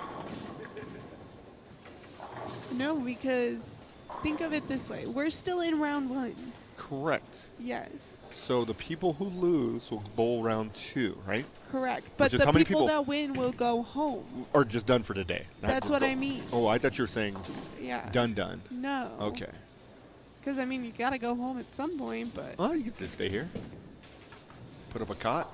Speaker 2: No, because think of it this way. We're still in round 1.
Speaker 1: Correct.
Speaker 2: Yes.
Speaker 1: So the people who lose will bowl round 2, right?
Speaker 2: Correct. But
Speaker 1: is
Speaker 2: the
Speaker 1: how many
Speaker 2: people
Speaker 1: people-
Speaker 2: that win will go home.
Speaker 1: Or just done for today. Not
Speaker 2: That's
Speaker 1: just
Speaker 2: what
Speaker 1: go-
Speaker 2: I mean.
Speaker 1: Oh, I thought you were saying
Speaker 2: Yeah.
Speaker 1: done.
Speaker 2: No.
Speaker 1: Okay.
Speaker 2: Because, I mean, you got to go home at some point, but...
Speaker 1: Well, you can just stay here. Put up a cot.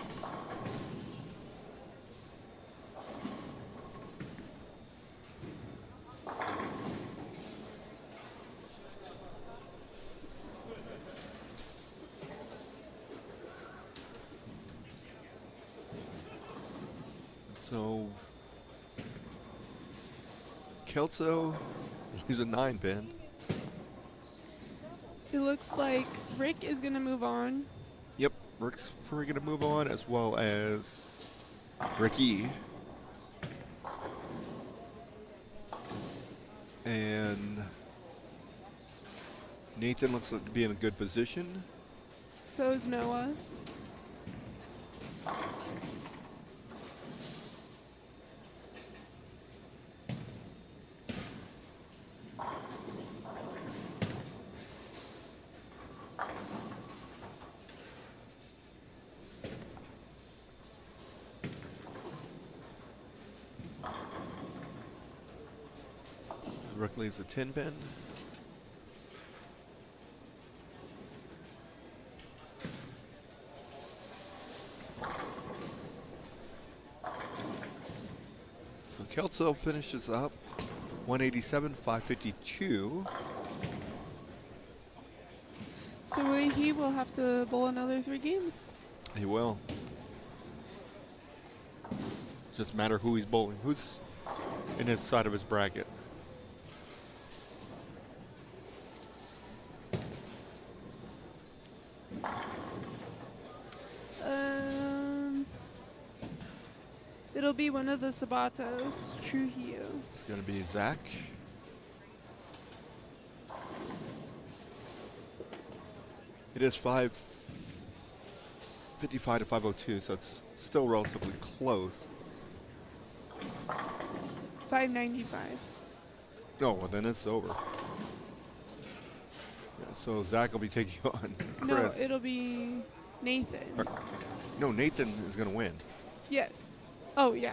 Speaker 1: So, Kelso leaves a 9 pin.
Speaker 2: It looks like Rick is going to move on.
Speaker 1: Yep, Rick's going to move on, as well as Ricky. And Nathan looks like to be in a good position.
Speaker 2: So is Noah.
Speaker 1: Rick leaves a 10 pin. So Kelso finishes up 187, 552.
Speaker 2: So he will have to bowl another 3 games.
Speaker 1: He will. Just matter who he's bowling. Who's in his side of his bracket.
Speaker 2: It'll be one of the Sabatos, Trujillo.
Speaker 1: It's going to be Zach. It is 555 to 502, so it's still relatively close.
Speaker 2: 595.
Speaker 1: Oh, well, then it's over. Yeah, so Zach will be taking on
Speaker 2: No,
Speaker 1: Chris.
Speaker 2: it'll be Nathan.
Speaker 1: No, Nathan is going to win.
Speaker 2: Yes. Oh, yeah.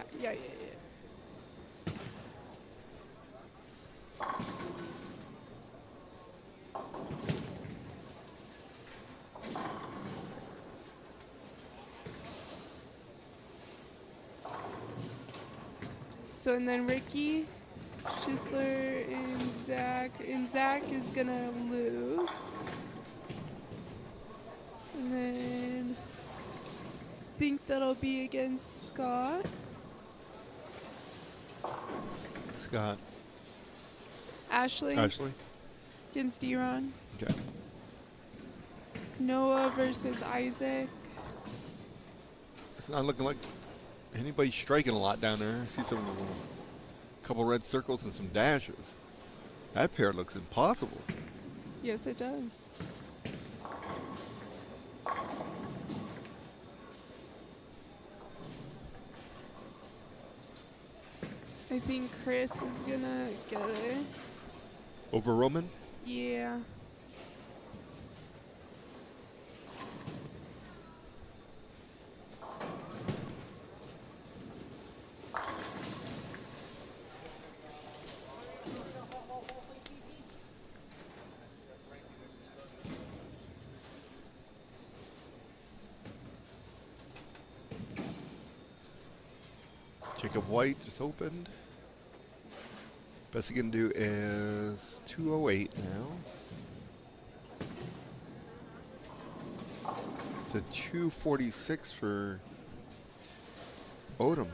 Speaker 2: So, and then Ricky, Schisler, and Zach. And Zach is going to lose. And then I think that'll be against Scott.
Speaker 1: Scott.
Speaker 2: Ashley against Deron.
Speaker 1: Okay.
Speaker 2: Noah versus Isaac.
Speaker 1: It's not looking like anybody's striking a lot down there. I see some couple red circles and some dashes. That pair looks impossible.
Speaker 2: Yes, it does. I think Chris is gonna get it.
Speaker 1: Over Roman?
Speaker 2: Yeah.
Speaker 1: Jacob White just opened. Best he can do is 208 now. It's a 246 for Odom.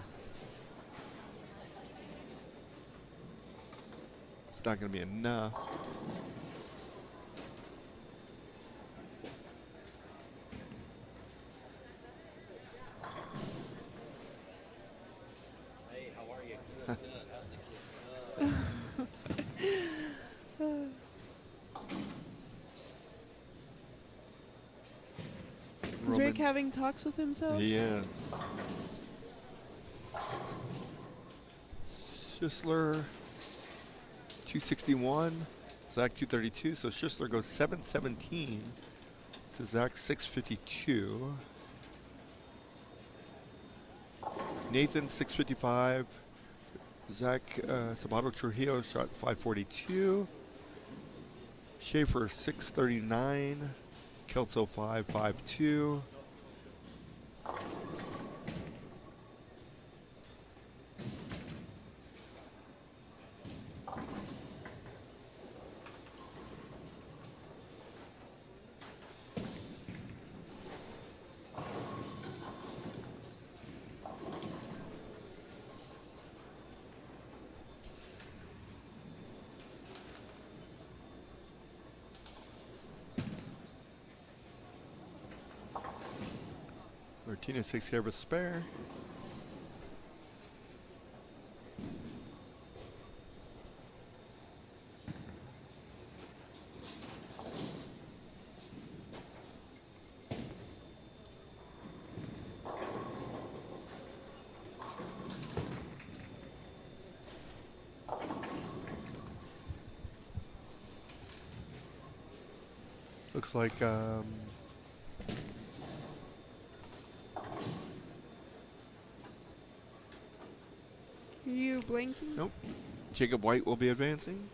Speaker 1: It's not going to be enough.
Speaker 3: Hey, how are you? Good. How's the kids?
Speaker 2: Is Rick having talks with himself?
Speaker 1: He is. Schisler, 261. Zach, 232. So Schisler goes 717 to Zach, 652. Nathan, 655. Zach Sabato Trujillo shot 542. Schaefer, 639. Kelso, 552. Martinez takes care of a spare. Looks like
Speaker 2: Are you blinking?
Speaker 1: nope. Jacob White will be advancing.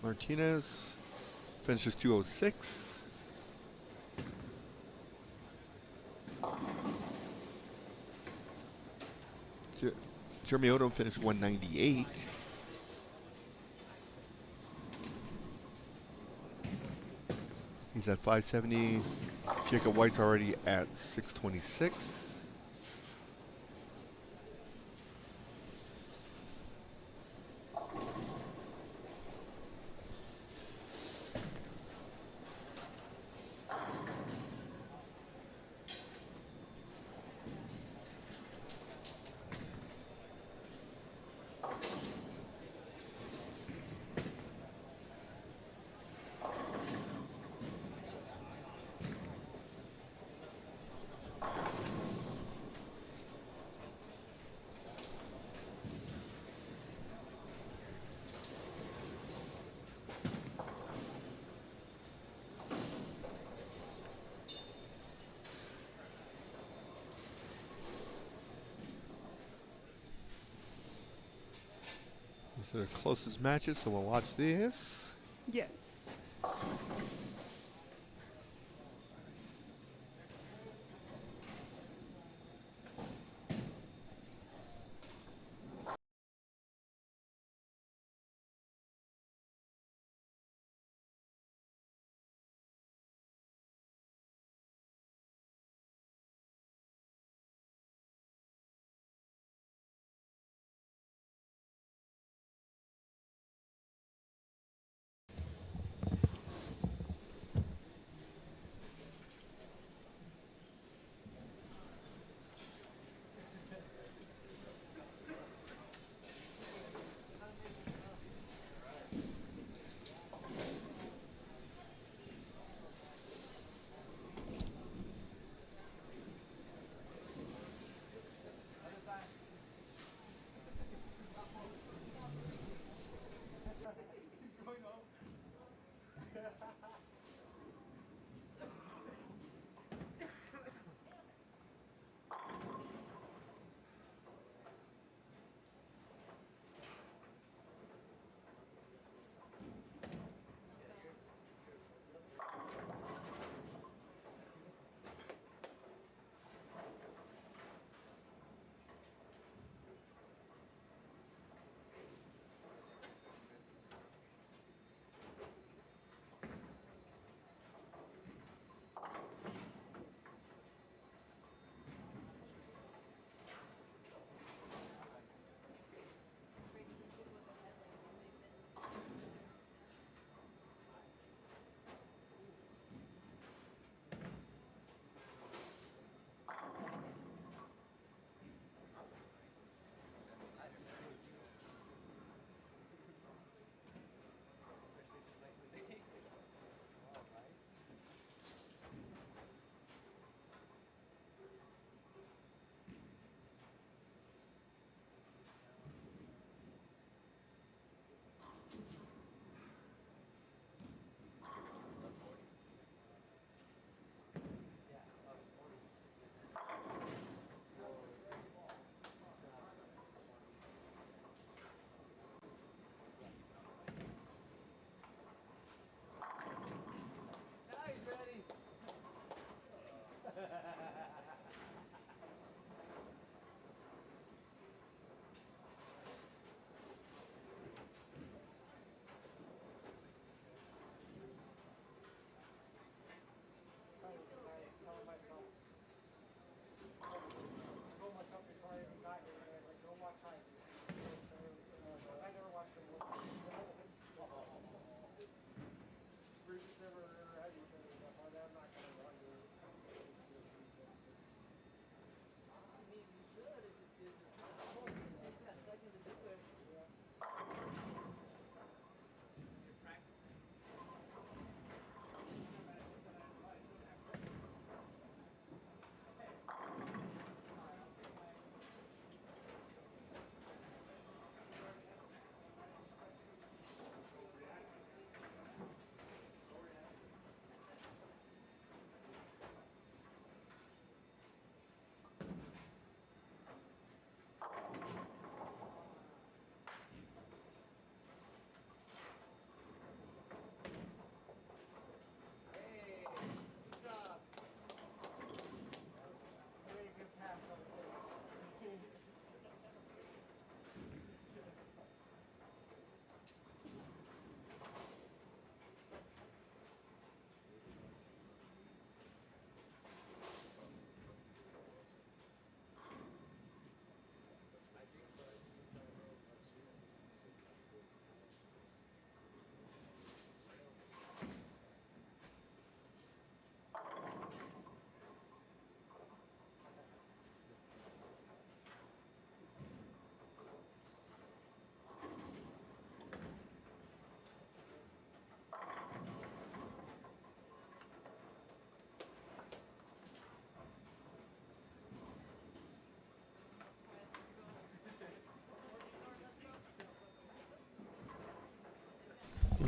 Speaker 1: Martinez finishes 206. Jeremy Odom finished 198. He's at 570. Jacob White's already at 626. These are the closest matches, so we'll watch this.
Speaker 2: Yes.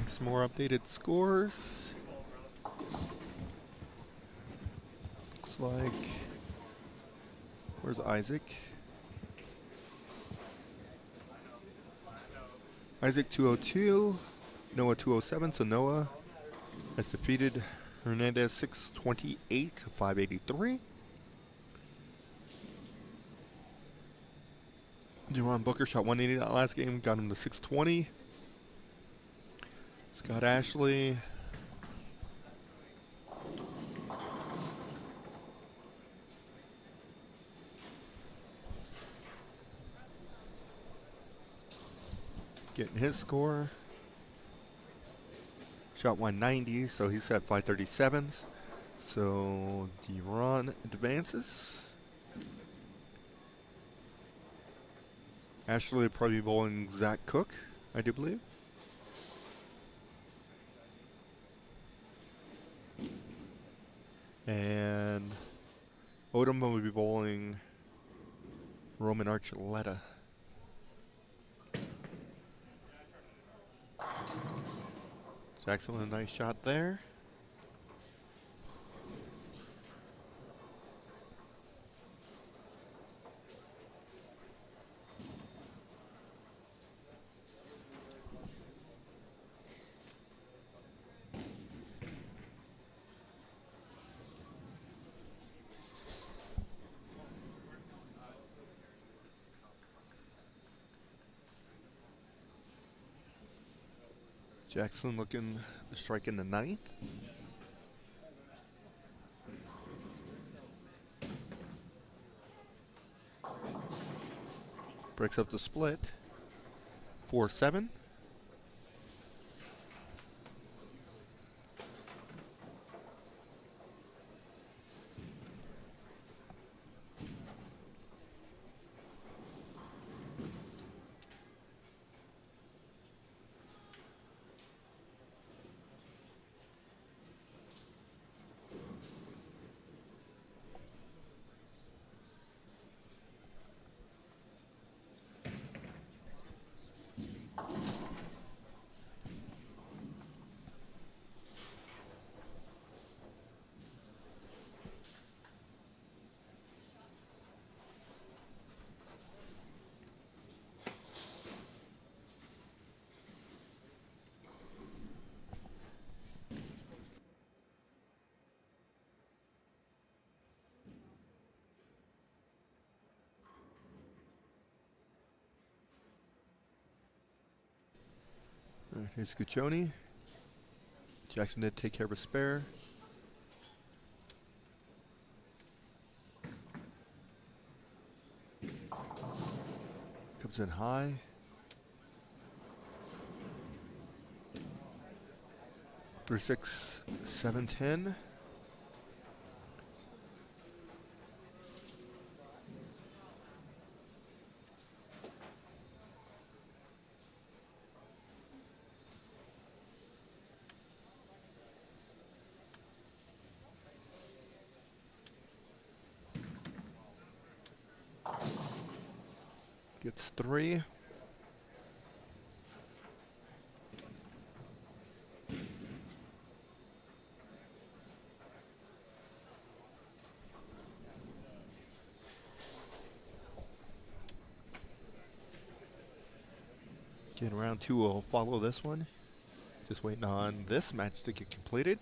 Speaker 1: Some more updated scores. Looks like, where's Isaac? Isaac 202, Noah 207, so Noah has defeated Hernandez 628 to 583. Deron Booker shot 180 that last game, got him to 620. Scott Ashley. Getting his score. Shot 190, so he's at 537s. So Deron advances. Ashley probably bowling Zach Cook, I do believe. And Odom will be bowling Roman Archuleta. Jackson with a nice shot there. Jackson looking to strike in the ninth. Breaks up the split. 4-7. All right, here's Guccione. Jackson did take care of a spare. Comes in high. Three, 6, 7, 10. Gets 3. Again, round 2 will follow this one. Just waiting on this match to get completed.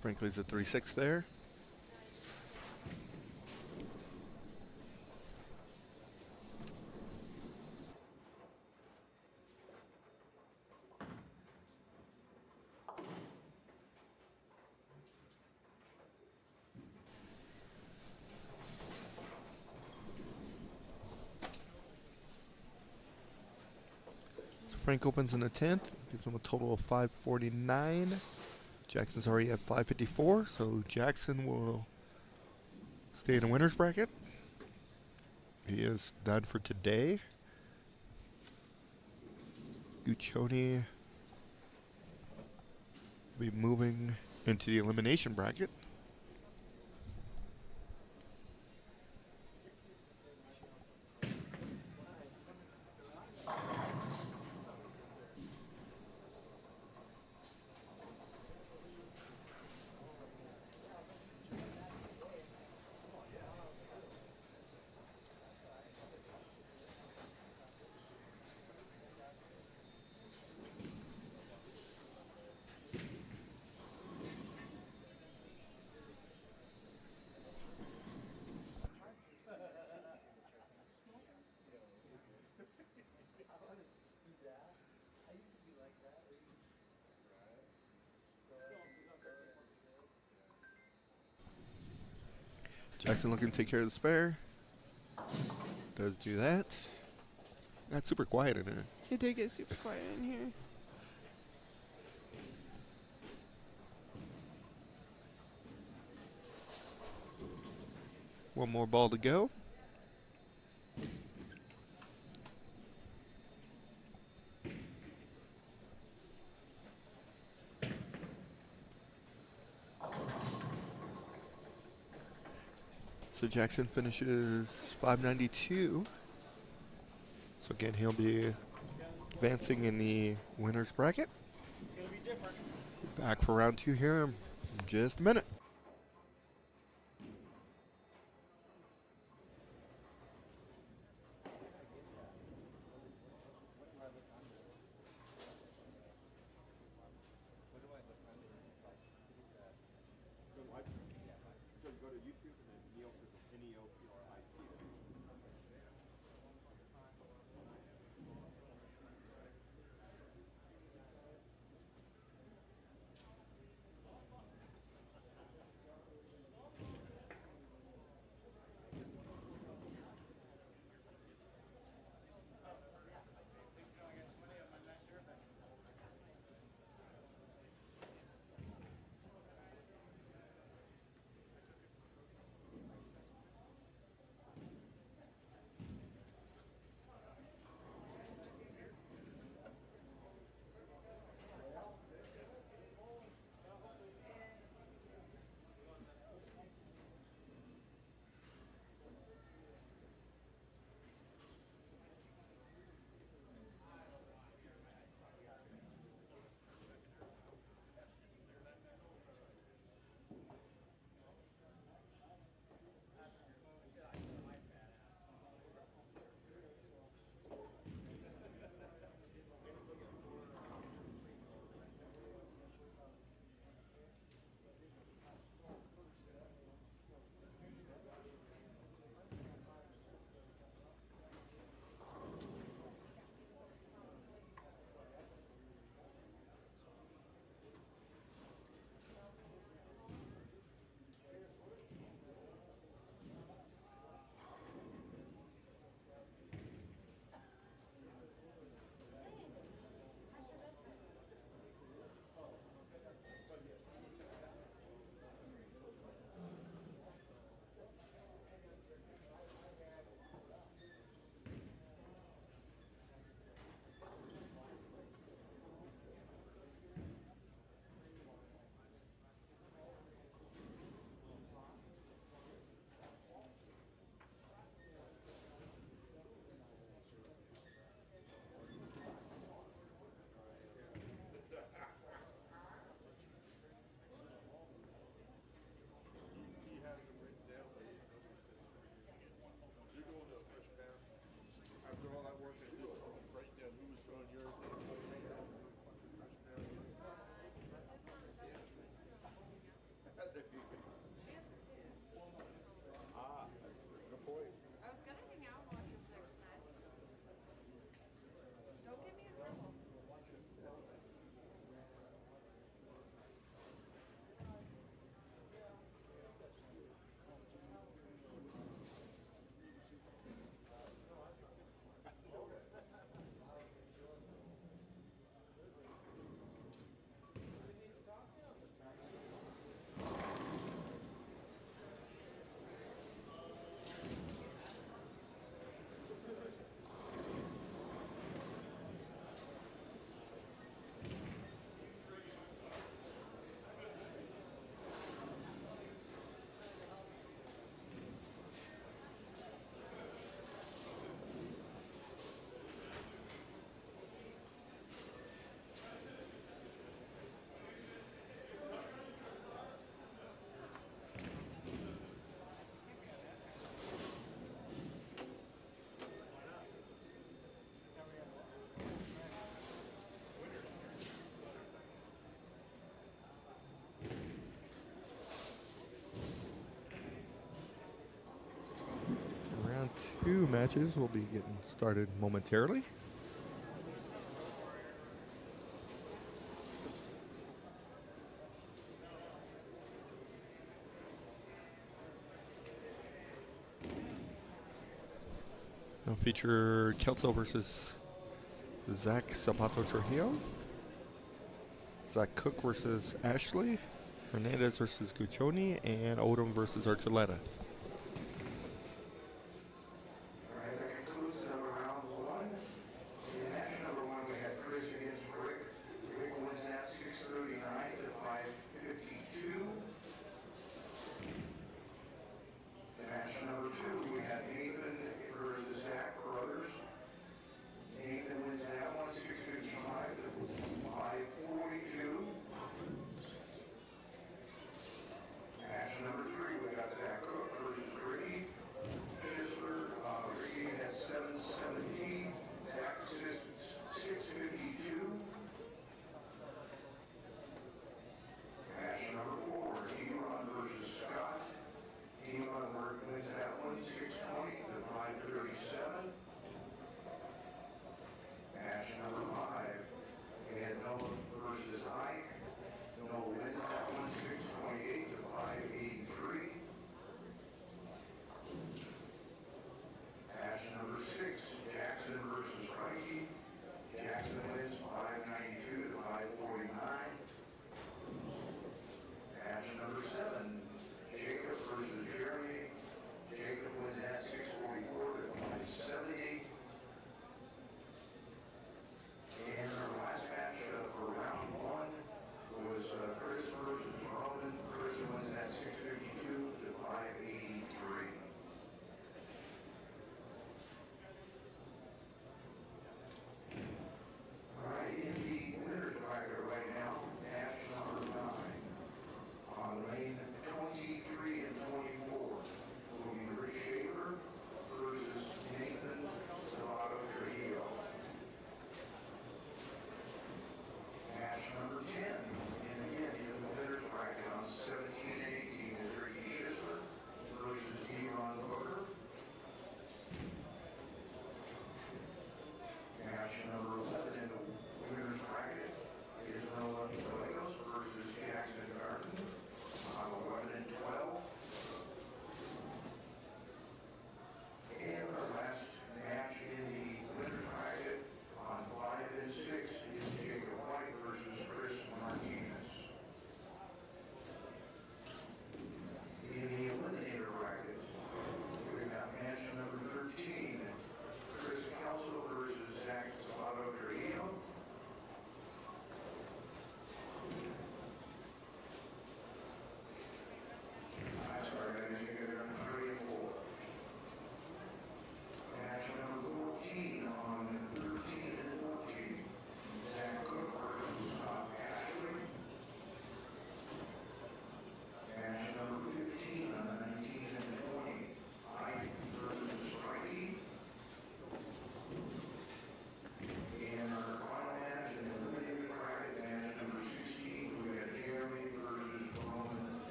Speaker 1: Frankly's a 3-6 there. So Frank opens in the 10th, gives him a total of 549. Jackson's already at 554, so Jackson will stay in the winner's bracket. He is done for today. Guccione Be moving into the elimination bracket. Jackson looking to take care of the spare. Does do that. Got super quiet in there.
Speaker 2: It did get super quiet in here.
Speaker 1: One more ball to go. So Jackson finishes 592. So again, he'll be advancing in the winner's bracket.
Speaker 3: It's going to be different.
Speaker 1: Back for round 2 here in just a minute. 2 matches will be getting started momentarily. Now feature Kelso versus Zach Zapato Trujillo. Zach Cook versus Ashley. Hernandez versus Guccione. And Odom versus Archuleta.
Speaker 4: Alright, that concludes round 1. In match number 1, we had Chris against Rick. Rick wins that 639 to 552. In match number 2, we had Nathan versus Zach Brothers. Nathan wins that one 655 to 542. Match number 3, we got Zach Cook versus Ricky Schisler. Ricky had 717. Zach 652. Match number 4, D-Ron versus Scott. D-Ron wins that one 620 to 537. Match number 5, we had Noah versus Ike. Noah wins that one 628 to 583. Match number 6, Jackson versus Frankie. Jackson wins 592 to 549. Match number 7, Jacob versus Jeremy. Jacob wins that 644 to 570. And our last match for round 1 was Chris versus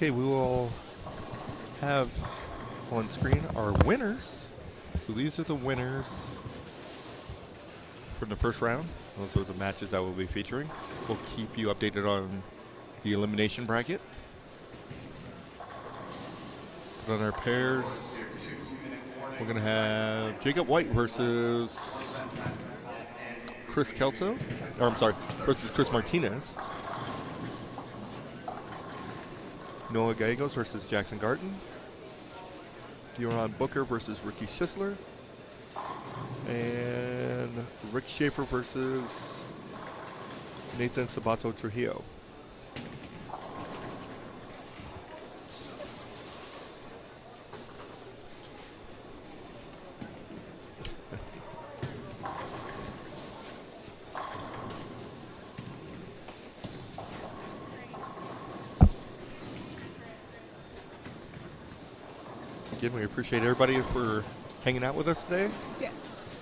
Speaker 1: Okay, we will have on screen our winners. So these are the winners for the first round. Those are the matches that we'll be featuring. We'll keep you updated on the elimination bracket. Put on our pairs. We're going to have Jacob White versus Chris Kelso. Or I'm sorry, versus Chris Martinez. Noah Gallegos versus Jackson Garten. Deron Booker versus Ricky Schisler. And Rick Schaefer versus Nathan Sabato Trujillo. Again, we appreciate everybody for hanging out with us today.
Speaker 2: Yes.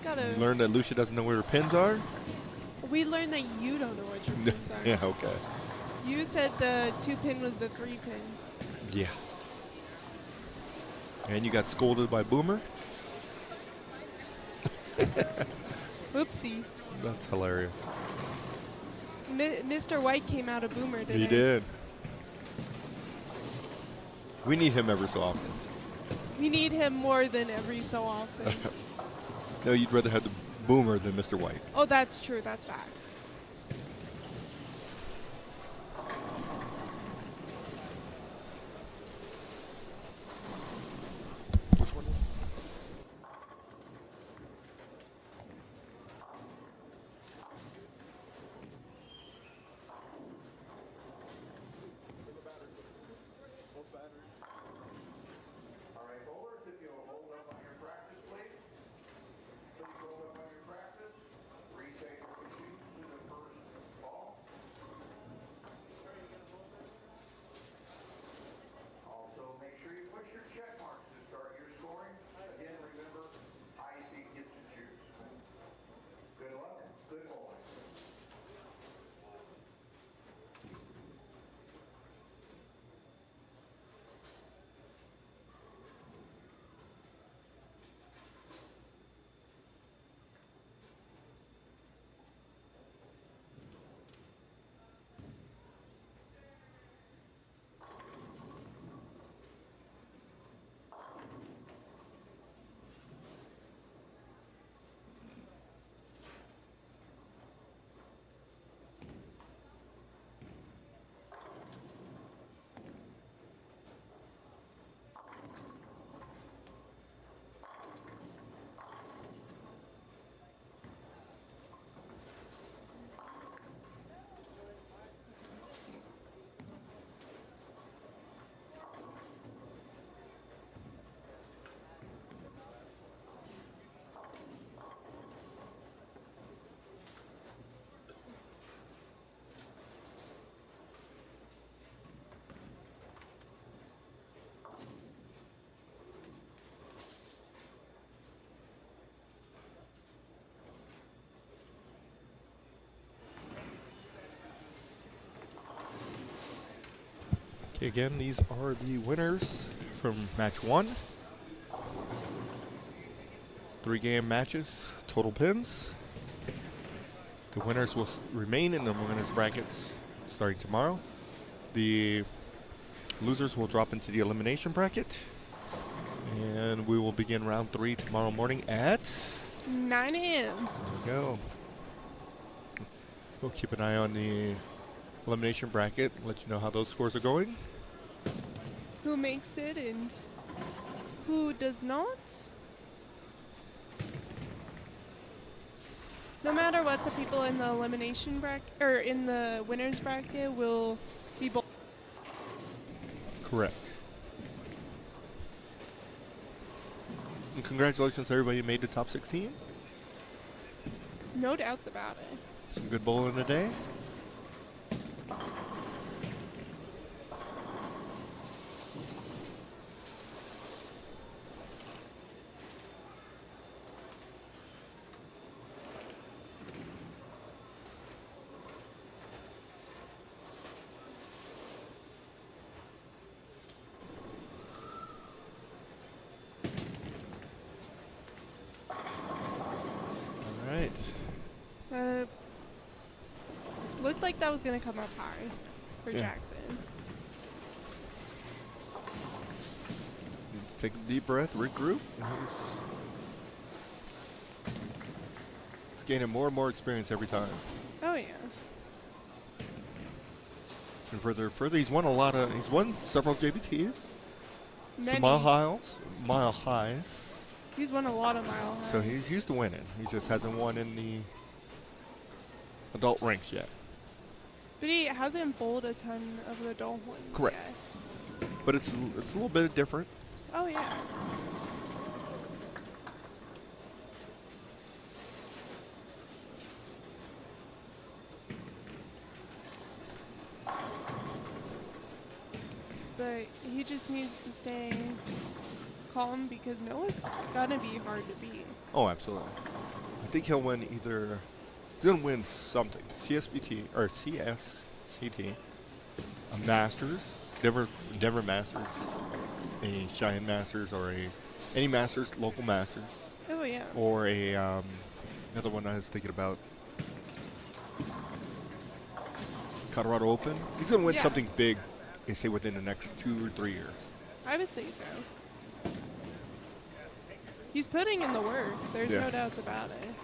Speaker 1: We learned that Lucia doesn't know where her pins are.
Speaker 2: We learned that you don't know what your pins are.
Speaker 1: Yeah, okay.
Speaker 2: You said the 2-pin was the 3-pin.
Speaker 1: Yeah. And you got scolded by Boomer.
Speaker 2: Oopsie.
Speaker 1: That's hilarious.
Speaker 2: Mr. White came out of Boomer today.
Speaker 1: He did. We need him every so often.
Speaker 2: We need him more than every so often.
Speaker 1: No, you'd rather have the Boomer than Mr. White.
Speaker 2: Oh, that's true. That's facts.
Speaker 1: Which one?
Speaker 4: All right, bowlers, if you'll hold up on your practice plate. Please hold up on your practice. Reset your machine to the first ball. Also, make sure you put your check marks to start your scoring. Again, remember, IC gets to choose. Good luck, good bowling.
Speaker 1: Okay, again, these are the winners from match 1. 3-game matches, total pins. The winners will remain in the winners brackets starting tomorrow. The losers will drop into the elimination bracket. And we will begin round 3 tomorrow morning at
Speaker 2: 9 a.m.
Speaker 1: There we go. We'll keep an eye on the elimination bracket, let you know how those scores are going.
Speaker 2: Who makes it and who does not? No matter what, the people in the elimination bracket or in the winners bracket will be both.
Speaker 1: Correct. And congratulations to everybody who made the top 16.
Speaker 2: No doubts about it.
Speaker 1: Some good bowling today.
Speaker 2: looked like that was going to come up high for
Speaker 1: Yeah.
Speaker 2: Jackson.
Speaker 1: Let's take a deep breath, regroup. He's gaining more and more experience every time.
Speaker 2: Oh, yeah.
Speaker 1: And further, he's won several JBTs, some
Speaker 2: Many.
Speaker 1: mile highs.
Speaker 2: He's won a lot of mile highs.
Speaker 1: So he's used to winning. He just hasn't won in the adult ranks yet.
Speaker 2: But he hasn't bowled a ton of the adult ones
Speaker 1: Correct.
Speaker 2: yet.
Speaker 1: But it's a little bit different.
Speaker 2: Oh, yeah. But he just needs to stay calm because Noah's gonna be hard to beat.
Speaker 1: Oh, absolutely. I think he'll win either. He's gonna win something. CSBT or CSCT, a Masters, Denver Masters, a Cheyenne Masters, or any Masters, local Masters,
Speaker 2: Oh, yeah.
Speaker 1: or a another one I was thinking about. Colorado Open. He's gonna win
Speaker 2: Yeah.
Speaker 1: something big. They say within the next 2 or 3 years.
Speaker 2: I would say so. He's putting in the work. There's no
Speaker 1: Yes.
Speaker 2: doubts about it.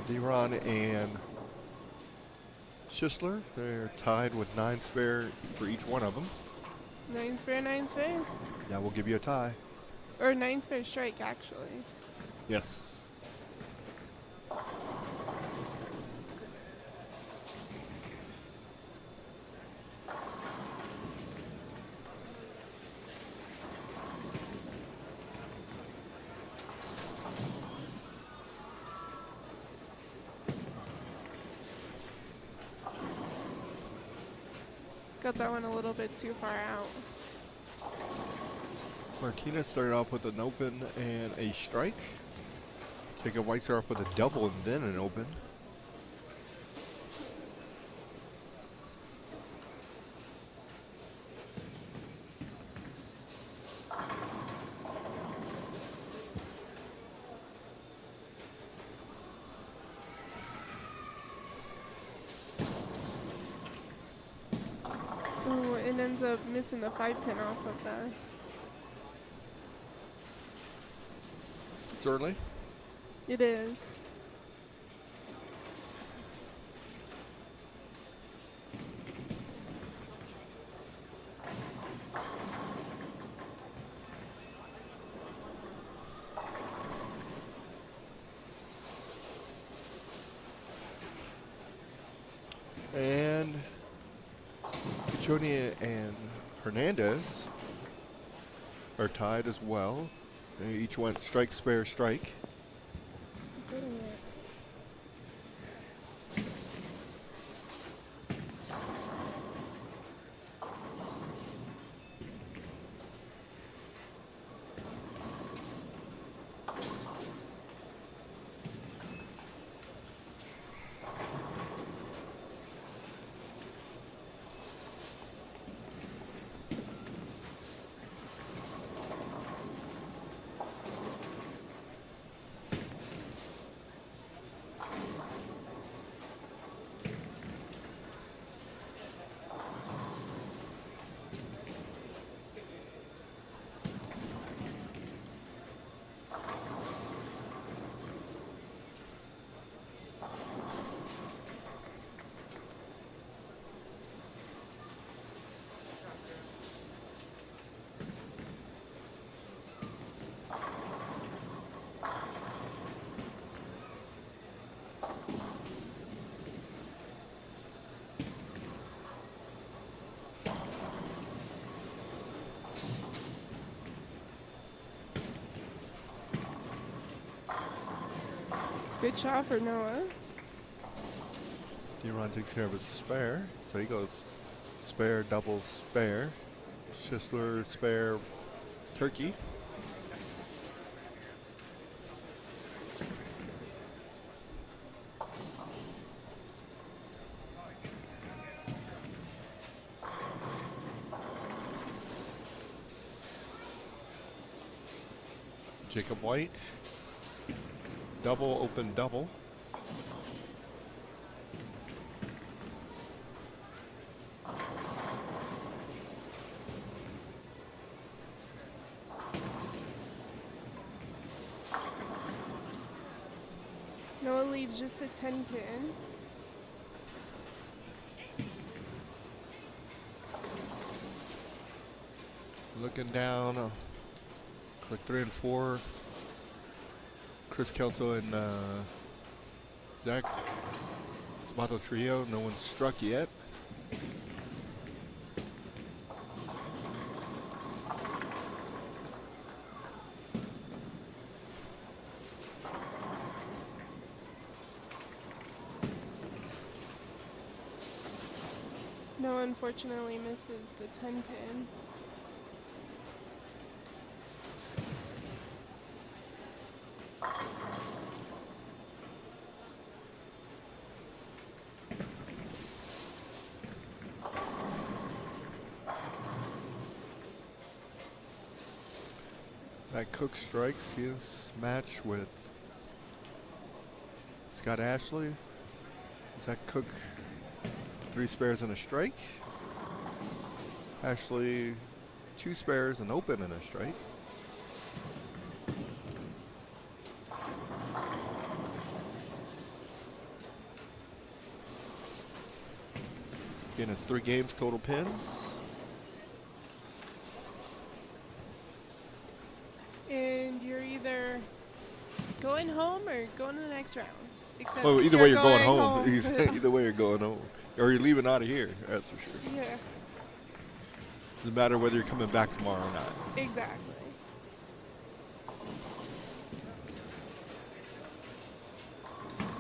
Speaker 1: D-Ron and Schisler, they're tied with 9 spare for each one of them.
Speaker 2: 9 spare, 9 spare.
Speaker 1: That will give you a tie.
Speaker 2: Or 9 spare strike, actually.
Speaker 1: Yes.
Speaker 2: Got that one a little bit too far out.
Speaker 1: Martinez started off with an open and a strike. Jacob White started off with a double and then an open.
Speaker 2: Ooh, it ends up missing the 5-pin off of that.
Speaker 1: It's early.
Speaker 2: It is.
Speaker 1: And Pichoni and Hernandez are tied as well. They each went strike, spare, strike.
Speaker 2: Good shot for Noah.
Speaker 1: D-Ron takes care of his spare, so he goes spare, double, spare. Schisler, spare, turkey. Jacob White. Double, open, double.
Speaker 2: Noah leaves just a 10 pin.
Speaker 1: Looking down. Looks like 3 and 4. Chris Kelso and Zach Sabato trio. No one's struck yet.
Speaker 2: Noah unfortunately misses the 10 pin.
Speaker 1: Zach Cook strikes his match with Scott Ashley. Zach Cook, 3 spares and a strike. Ashley, 2 spares, an open and a strike. Again, it's 3 games, total pins.
Speaker 2: And you're either going home or going to the next round. Except
Speaker 1: Well, either way, you're going home.
Speaker 2: home.
Speaker 1: Either way, you're going home. Or you're leaving out of here, that's for sure.
Speaker 2: Yeah,
Speaker 1: Doesn't matter whether you're coming back tomorrow or not.
Speaker 2: exactly.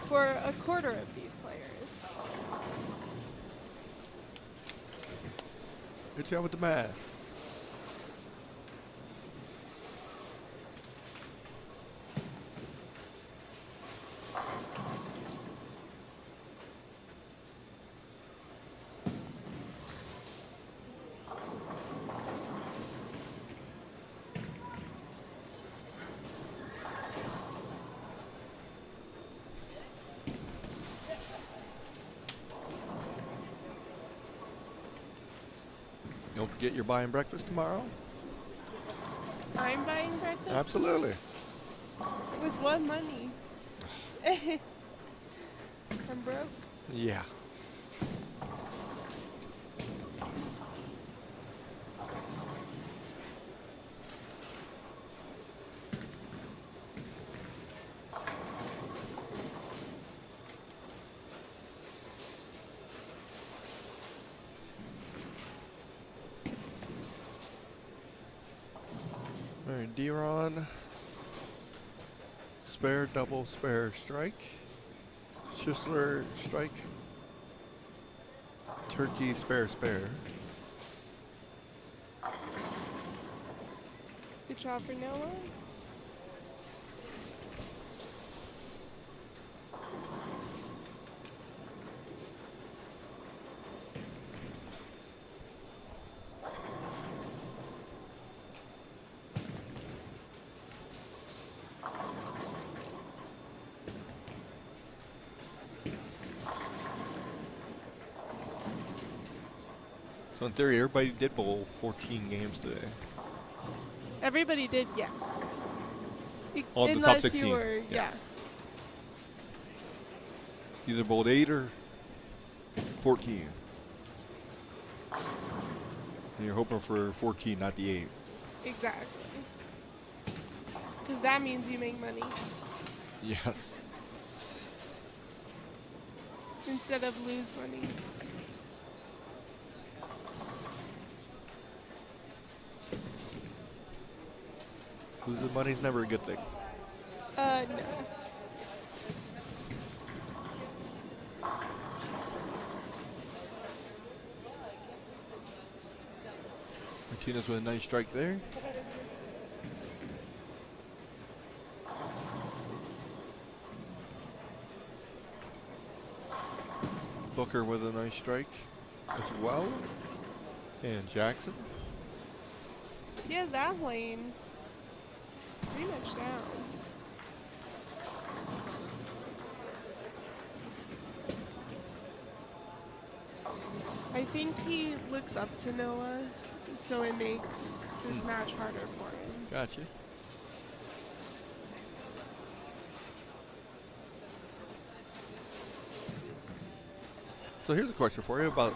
Speaker 2: For a quarter of these players.
Speaker 1: Good job with the math. Don't forget you're buying breakfast tomorrow.
Speaker 2: I'm buying breakfast?
Speaker 1: Absolutely.
Speaker 2: With what money? I'm broke.
Speaker 1: Yeah. All right, D-Ron. Spare, double, spare, strike. Schisler, strike. Turkey, spare, spare.
Speaker 2: Good job for Noah.
Speaker 1: So in theory, everybody did bowl 14 games today.
Speaker 2: Everybody did, yes.
Speaker 1: All the top
Speaker 2: Unless
Speaker 1: 16.
Speaker 2: you were,
Speaker 1: Yes. Either bowled 8 or 14. And you're hoping for 14, not the 8.
Speaker 2: yeah, exactly. Because that means you make money
Speaker 1: Yes.
Speaker 2: instead of lose money.
Speaker 1: Losing money's never a good thing.
Speaker 2: No.
Speaker 1: Martinez with a nice strike there. Booker with a nice strike as well. And Jackson.
Speaker 2: He has that lane. pretty much down. I think he looks up to Noah, so it makes this match harder for him.
Speaker 1: Gotcha. So here's a question for you about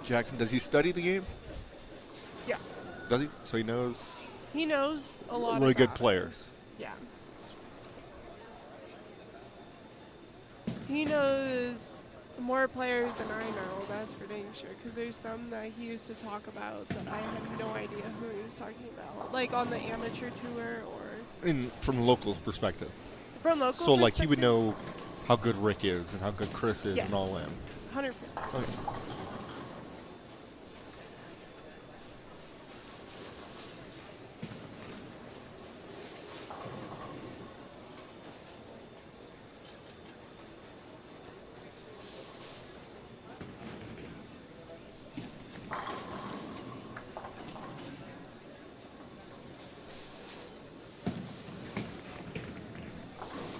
Speaker 1: Jackson. Does he study the game?
Speaker 2: Yeah.
Speaker 1: Does he? So he knows
Speaker 2: He knows a lot
Speaker 1: really good
Speaker 2: about it.
Speaker 1: players.
Speaker 2: Yeah. He knows more players than I know, that's for dang sure. Because there's some that he used to talk about that I had no idea who he was talking about. Like on the amateur tour or
Speaker 1: From local perspective.
Speaker 2: from local
Speaker 1: So like he would
Speaker 2: perspective.
Speaker 1: know how good Rick is and how good Chris is and all
Speaker 2: Yes.
Speaker 1: that.
Speaker 2: 100%.
Speaker 1: Okay.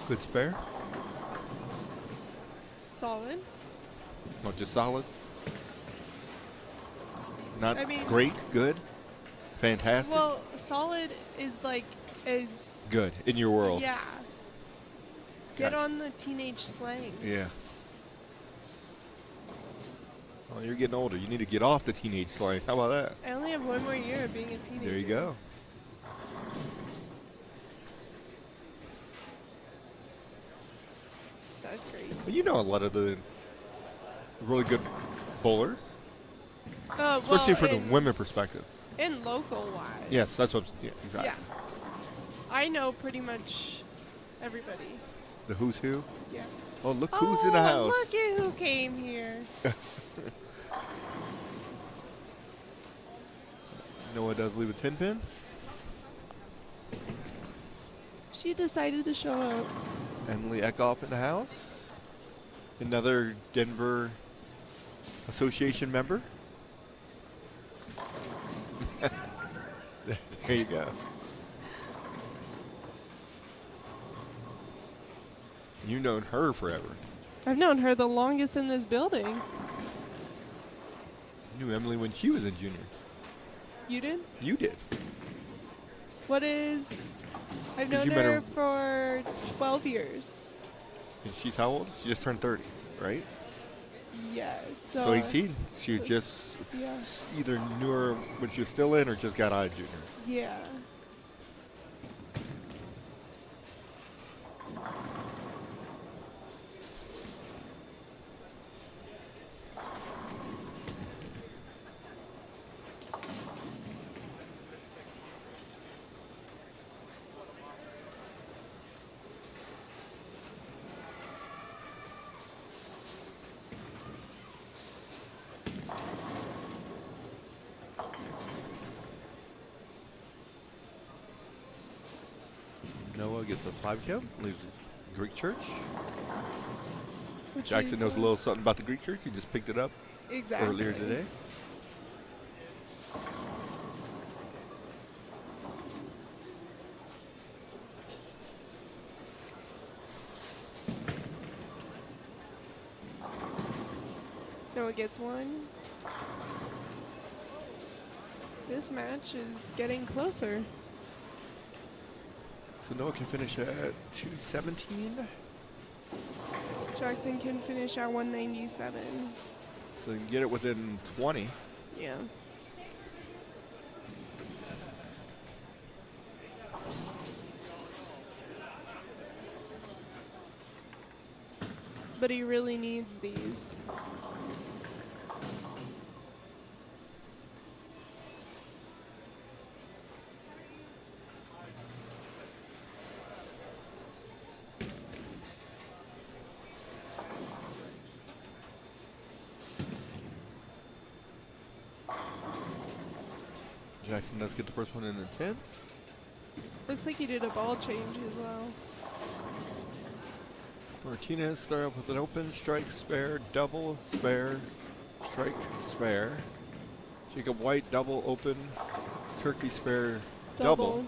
Speaker 1: Good spare?
Speaker 2: Solid.
Speaker 1: No, just solid? Not
Speaker 2: I mean-
Speaker 1: great? Good? Fantastic?
Speaker 2: Well, solid is like, is,
Speaker 1: Good. In your world?
Speaker 2: yeah. Get
Speaker 1: Gotcha.
Speaker 2: on the teenage slang.
Speaker 1: Yeah. Well, you're getting older. You need to get off the teenage slang. How about that?
Speaker 2: I only have one more year of being a teenager.
Speaker 1: There you go.
Speaker 2: That's crazy.
Speaker 1: Well, you know a lot of the really good bowlers, especially for the women perspective.
Speaker 2: In local wise.
Speaker 1: Yes, that's what. Yeah, exactly.
Speaker 2: Yeah. I know pretty much everybody.
Speaker 1: The who's who.
Speaker 2: Yeah.
Speaker 1: Oh, look who's in the house.
Speaker 2: Look at who came here.
Speaker 1: Noah does leave a 10 pin.
Speaker 2: She decided to show up.
Speaker 1: Emily Eckhoff in the house. Another Denver Association member. There you go. You've known her forever.
Speaker 2: I've known her the longest in this building.
Speaker 1: You knew Emily when she was in juniors.
Speaker 2: You did?
Speaker 1: You did.
Speaker 2: What is... I've
Speaker 1: 'Cause
Speaker 2: known
Speaker 1: you met
Speaker 2: her
Speaker 1: her-
Speaker 2: for 12 years.
Speaker 1: And she's how old? She just turned 30, right?
Speaker 2: Yeah,
Speaker 1: So 18. She
Speaker 2: that's-
Speaker 1: just
Speaker 2: Yeah.
Speaker 1: either knew her when she was still in or just got out of juniors.
Speaker 2: Yeah.
Speaker 1: Noah gets a 5 count, leaves Greek church.
Speaker 2: Which
Speaker 1: Jackson
Speaker 2: is,
Speaker 1: knows a little something about the Greek church. He just picked it up
Speaker 2: exactly.
Speaker 1: earlier today.
Speaker 2: Noah gets one. This match is getting closer.
Speaker 1: So Noah can finish at 217.
Speaker 2: Jackson can finish at 197.
Speaker 1: So he can get it within 20.
Speaker 2: Yeah. But he really needs these.
Speaker 1: Jackson does get the first one in the 10th.
Speaker 2: Looks like he did a ball change as well.
Speaker 1: Martinez start up with an open, strike, spare, double, spare, strike, spare. Jacob White, double, open, turkey, spare, double.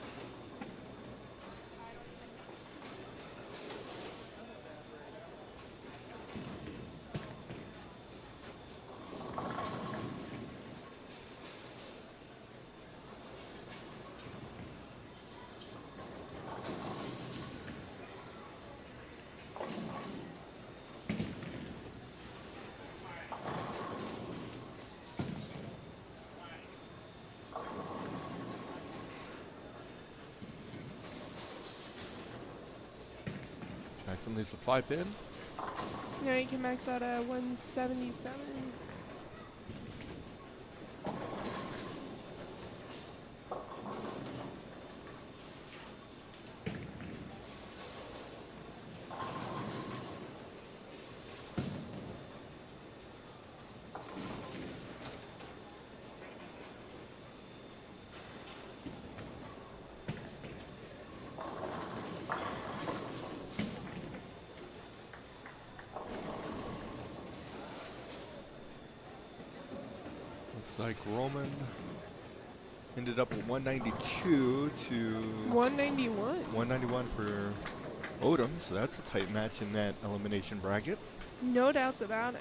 Speaker 1: Jackson leaves a 5-pin.
Speaker 2: Now you can max out at 177.
Speaker 1: Looks like Roman ended up with 192 to
Speaker 2: 191.
Speaker 1: 191 for Odom, so that's a tight match in that elimination bracket.
Speaker 2: No doubts about it.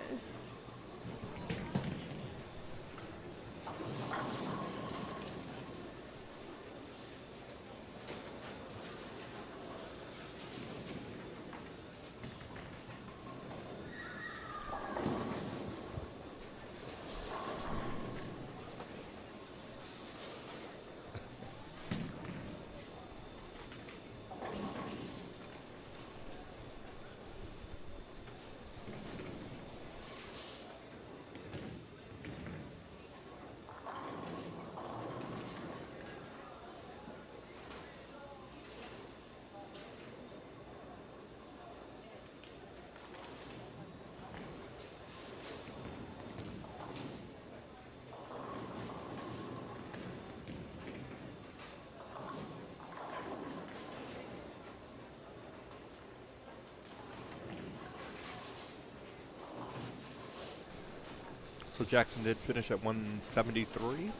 Speaker 1: So Jackson did finish at 173.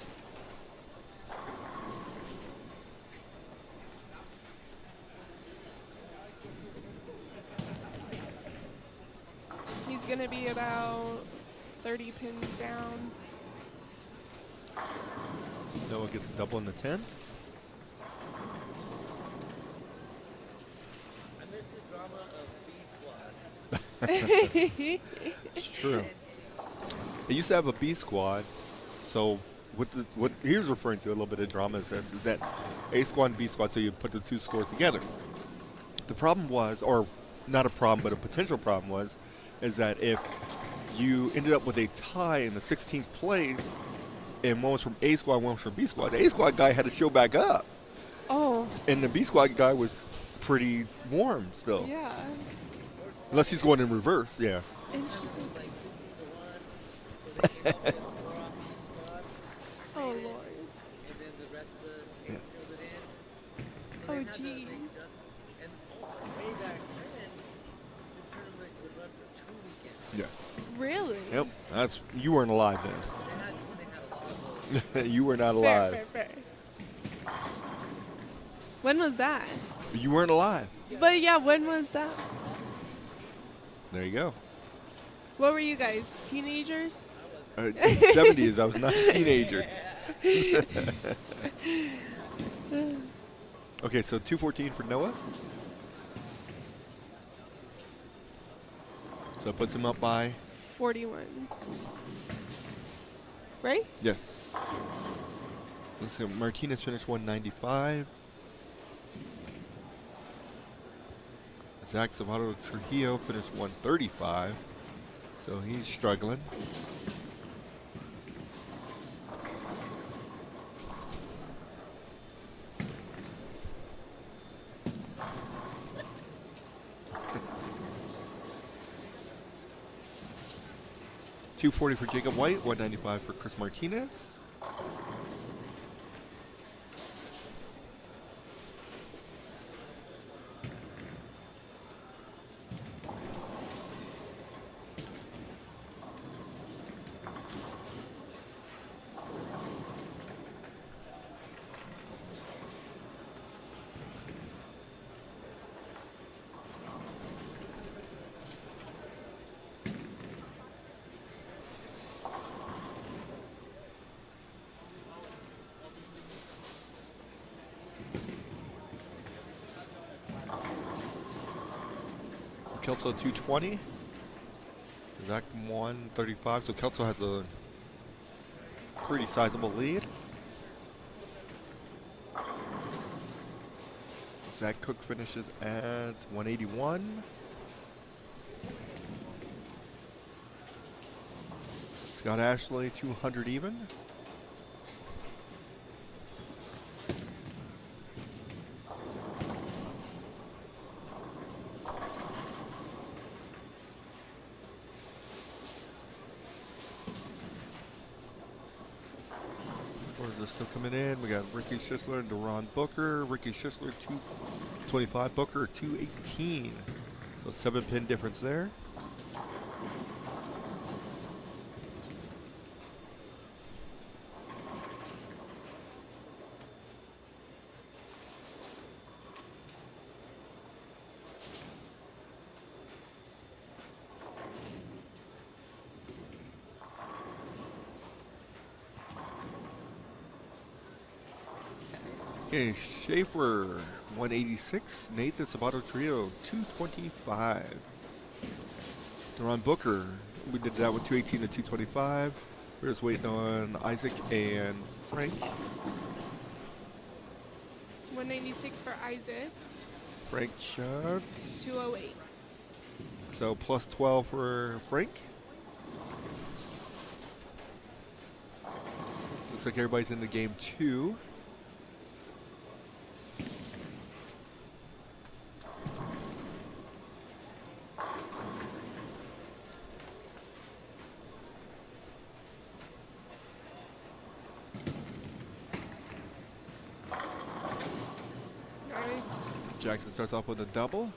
Speaker 2: He's going to be about 30 pins down.
Speaker 1: Noah gets a double in the 10th.
Speaker 3: I missed the drama of B Squad.
Speaker 1: It's true. They used to have a B squad, so what he was referring to, a little bit of drama is this, is that A squad and B squad, so you put the two scores together. The problem was, or not a problem, but a potential problem was, is that if you ended up with a tie in the 16th place, and one was from A squad, one was from B squad, the A squad guy had to show back up.
Speaker 2: Oh.
Speaker 1: And the B squad guy was pretty warm still.
Speaker 2: Yeah.
Speaker 1: Unless he's going in reverse, yeah.
Speaker 2: Interesting.
Speaker 3: Like 15 to 1, so they came up with 4 off each squad.
Speaker 2: Oh,
Speaker 3: made it,
Speaker 2: Lord.
Speaker 3: And then the rest of the game filled it in. So
Speaker 2: Oh,
Speaker 3: they had to
Speaker 2: jeez.
Speaker 3: make adjustments. And way back then, this tournament would run for 2 weekends.
Speaker 1: Yes.
Speaker 2: Really?
Speaker 1: Yep. You weren't alive then.
Speaker 3: They had a lot of those.
Speaker 1: You were not
Speaker 2: Fair,
Speaker 1: alive.
Speaker 2: fair. When was that?
Speaker 1: You weren't alive.
Speaker 2: But yeah, when was that?
Speaker 1: There you go.
Speaker 2: What were you guys? Teenagers?
Speaker 1: In the 70s, I was not a teenager. Okay, so 214 for Noah. So it puts him up by?
Speaker 2: 41. Right?
Speaker 1: Yes. Let's see, Martinez finished 195. Zach Salvador Trujillo finished 135. So he's struggling. $240 for Jacob White, $195 for Chris Martinez. Kelso 220. Zach 135. So Kelso has a pretty sizable lead. Zach Cook finishes at 181. Scott Ashley, 200 even. Scores are still coming in. We got Ricky Schisler and Deron Booker. Ricky Schisler, 225. Booker, 218. So 7-pin difference there. Okay, Schaefer, 186. Nathan Sabato Trio, 225. Deron Booker, we did that with 218 to 225. We're just waiting on Isaac and Frank.
Speaker 2: 196 for Isaac.
Speaker 1: Frank shot.
Speaker 2: 208.
Speaker 1: So plus 12 for Frank. Looks like everybody's in the game 2.
Speaker 2: Nice.
Speaker 1: Jackson starts off with a double.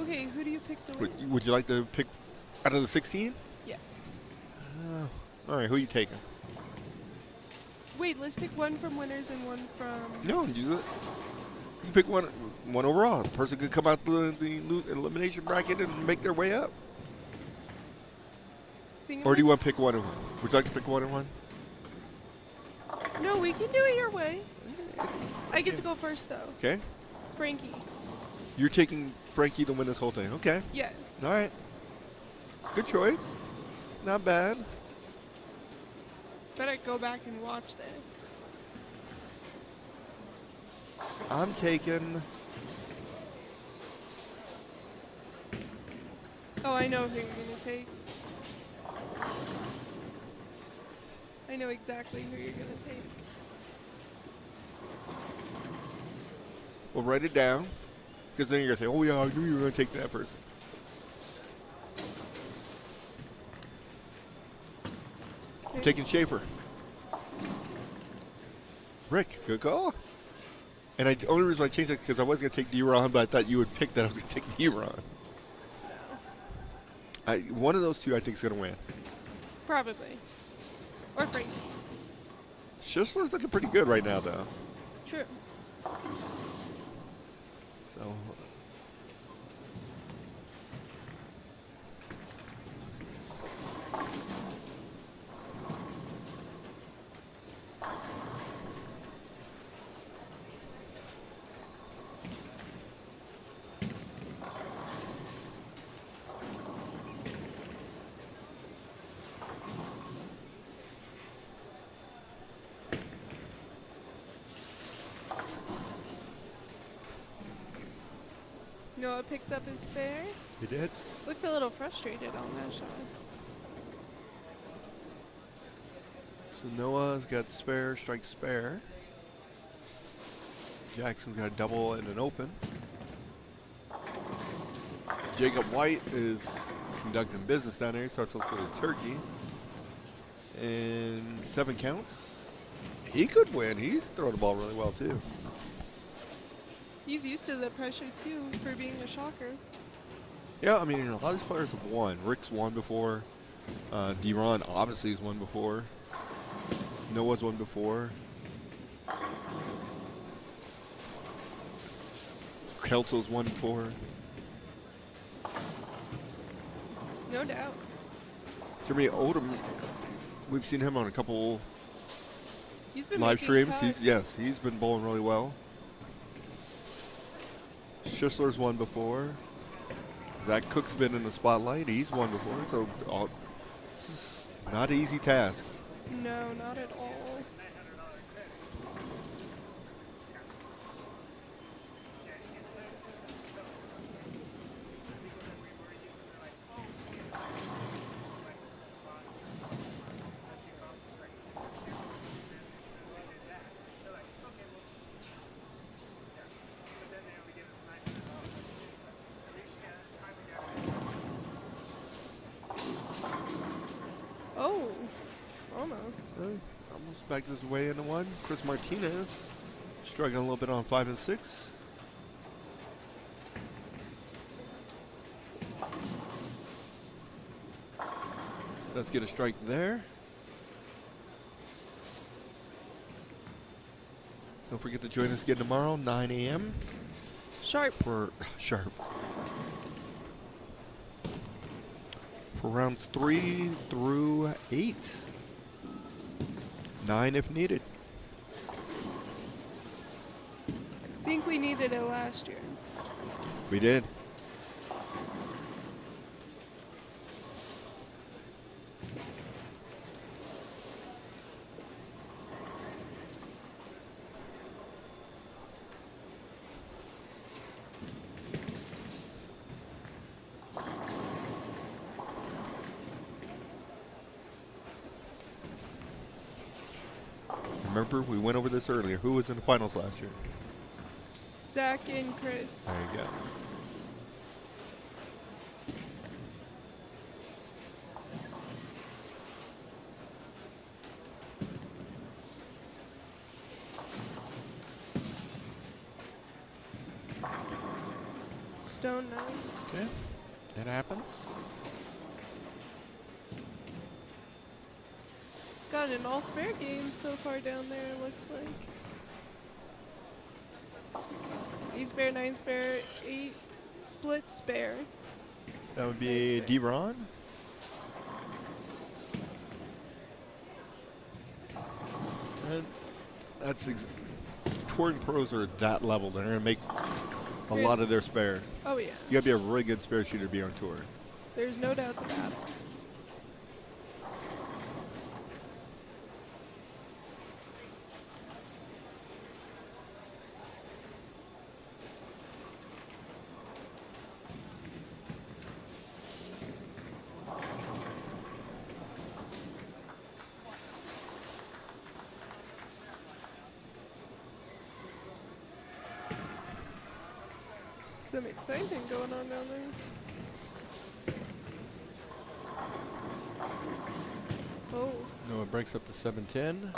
Speaker 2: Okay, who do you pick to win?
Speaker 1: Would you like to pick out of the 16?
Speaker 2: Yes.
Speaker 1: All right, who are you taking?
Speaker 2: Wait, let's pick one from winners and one from...
Speaker 1: No, you pick one overall. The person could come out the elimination bracket and make their way up. Or do you want to pick one and one? Would you like to pick one and one?
Speaker 2: No, we can do it your way. I get to go first, though.
Speaker 1: Okay.
Speaker 2: Frankie.
Speaker 1: You're taking Frankie to win this whole thing. Okay.
Speaker 2: Yes.
Speaker 1: All right. Good choice. Not bad.
Speaker 2: Better go back and watch this.
Speaker 1: I'm taking...
Speaker 2: Oh, I know who you're going to take. I know exactly who you're going to take.
Speaker 1: Well, write it down. Because then you're going to say, oh, yeah, I knew you were going to take that person. I'm taking Schaefer. Rick, good call. And the only reason I changed it because I was going to take D-Ron, but I thought you would pick that I was going to take D-Ron. One of those two I think is going to win.
Speaker 2: Probably. Or Frankie.
Speaker 1: Schisler's looking pretty good right now, though.
Speaker 2: True.
Speaker 1: So...
Speaker 2: Noah picked up his spare.
Speaker 1: He did?
Speaker 2: Looked a little frustrated on that shot.
Speaker 1: So Noah's got spare, strike spare. Jackson's got a double and an open. Jacob White is conducting business down there. He starts off with a turkey. And 7 counts. He could win. He's throwing the ball really well, too.
Speaker 2: He's used to the pressure, too, for being a shocker.
Speaker 1: Yeah, I mean, a lot of these players have won. Rick's won before. D-Ron obviously has won before. Noah's won before. Kelto's won before.
Speaker 2: No doubts.
Speaker 1: Jeremy Odom, we've seen him on a couple
Speaker 2: He's been
Speaker 1: live
Speaker 2: making
Speaker 1: streams.
Speaker 2: cuts.
Speaker 1: He's been bowling really well. Schisler's won before. Zach Cook's been in the spotlight. He's won before. So this is not an easy task.
Speaker 2: No, not at all. Oh, almost.
Speaker 1: Almost back this way into one. Chris Martinez struggling a little bit on 5 and 6. Let's get a strike there. Don't forget to join us again tomorrow, 9 a.m.
Speaker 2: Sharp.
Speaker 1: for rounds 3 through 8. 9 if needed.
Speaker 2: I think we needed it last year.
Speaker 1: We did. Remember, we went over this earlier. Who was in the finals last year?
Speaker 2: Zach and Chris.
Speaker 1: There you go.
Speaker 2: Stone 9.
Speaker 1: Okay, it happens.
Speaker 2: He's got an all-spare game so far down there, it looks like. 8 spare, 9 spare, 8 split spare.
Speaker 1: That would be
Speaker 2: That's
Speaker 1: D-Ron. And that's touring pros are at that level. They're going to make a lot of their spares.
Speaker 2: Oh yeah,
Speaker 1: You got to be a really good spare shooter to be on tour.
Speaker 2: there's no doubts about it. Some excitement going on down there. Oh,
Speaker 1: No, it breaks up to 7-10.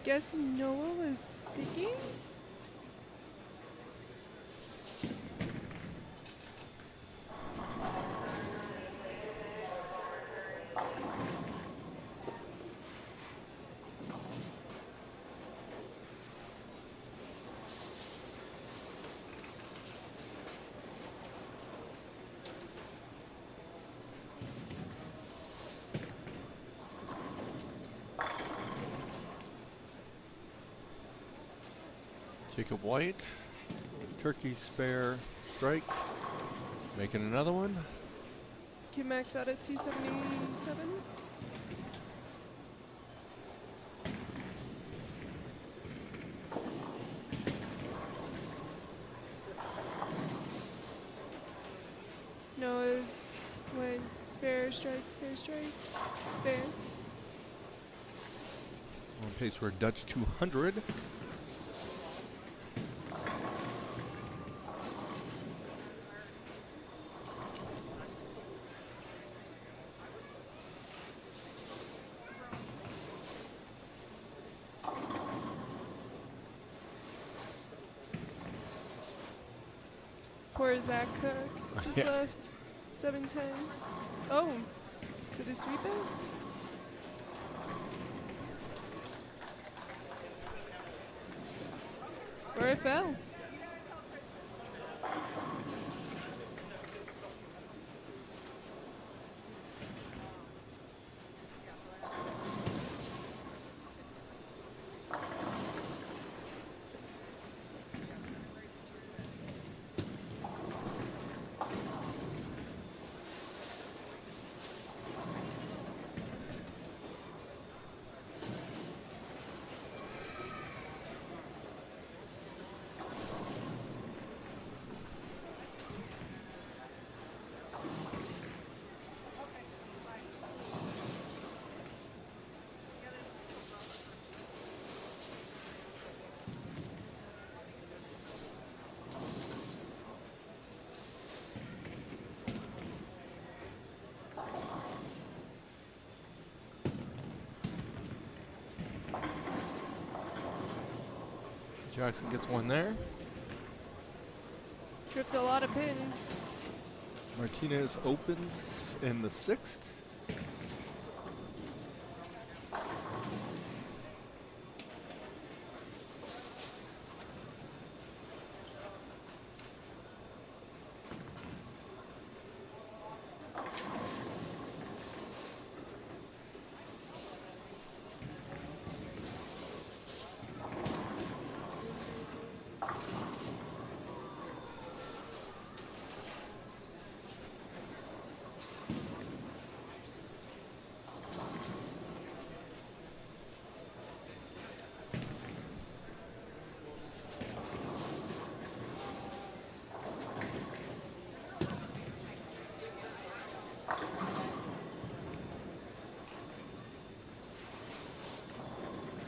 Speaker 2: guess Noah was sticking?
Speaker 1: Jacob White. Turkey spare strike. Making another one.
Speaker 2: Can max out at 277. Noah's went spare strike, spare.
Speaker 1: On pace for a Dutch 200.
Speaker 2: Poor Zach Cook. Just
Speaker 1: Yes.
Speaker 2: left 710. Oh, did he sweep it? Or it fell.
Speaker 1: Jackson gets one there.
Speaker 2: Tripped a lot of pins.
Speaker 1: Martinez opens in the 6th.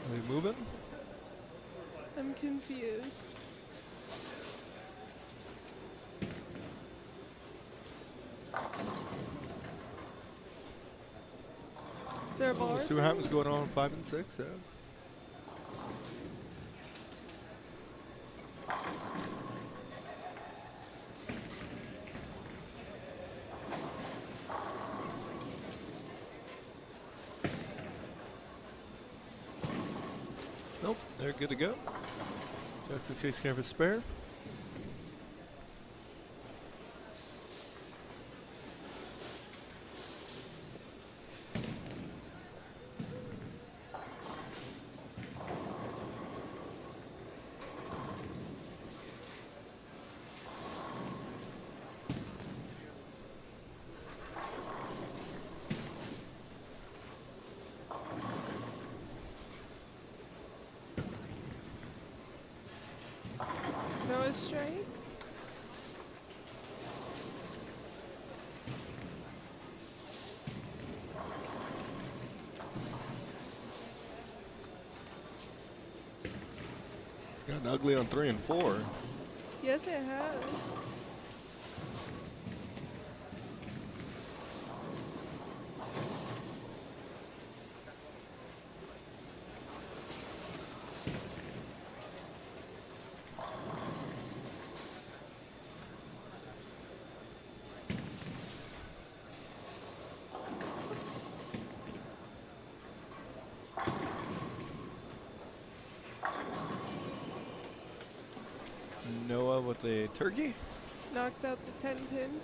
Speaker 1: Are we moving?
Speaker 2: I'm confused. Is there a ball?
Speaker 1: We'll see what happens going on 5 and 6. Yeah. Nope, they're good to go. Jackson takes care of his spare.
Speaker 2: Noah strikes.
Speaker 1: It's gotten ugly on 3 and 4.
Speaker 2: Yes, it has.
Speaker 1: Noah with a turkey.
Speaker 2: Knocks out the 10 pin.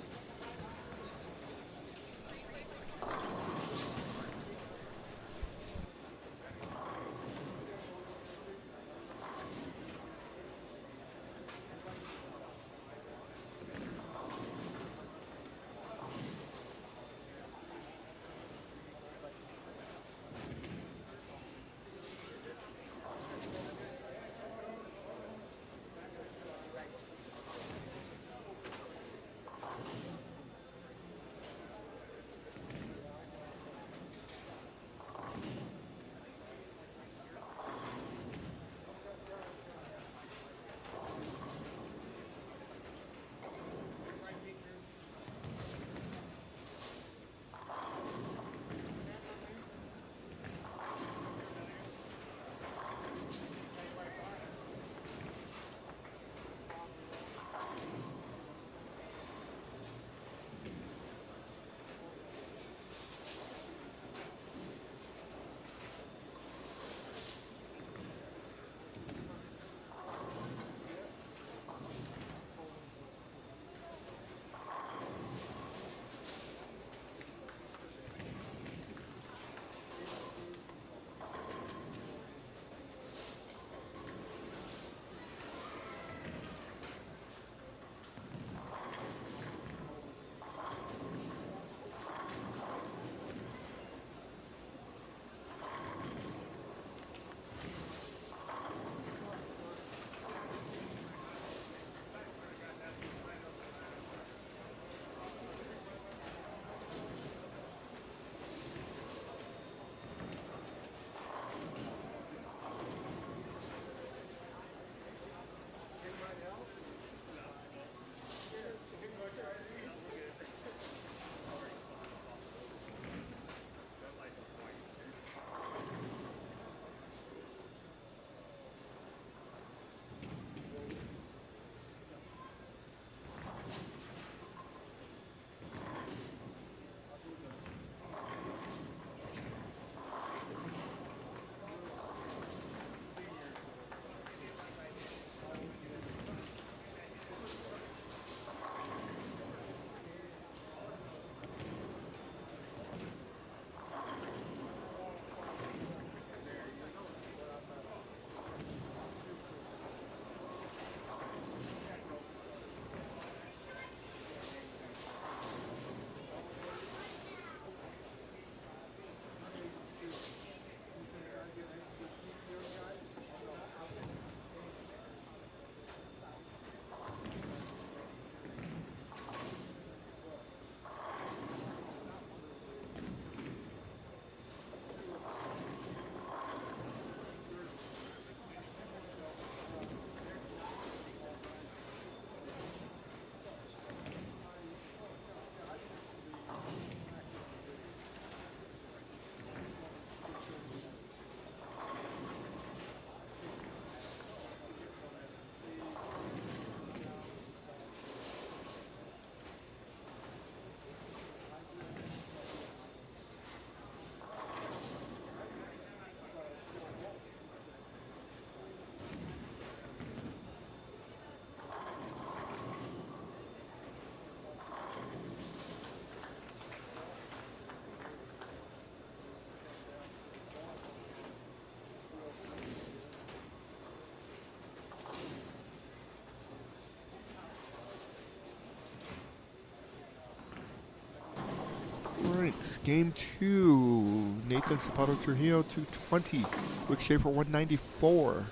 Speaker 1: right, game 2. Nathan Zapato Trujillo 220. Rick Schaefer 194.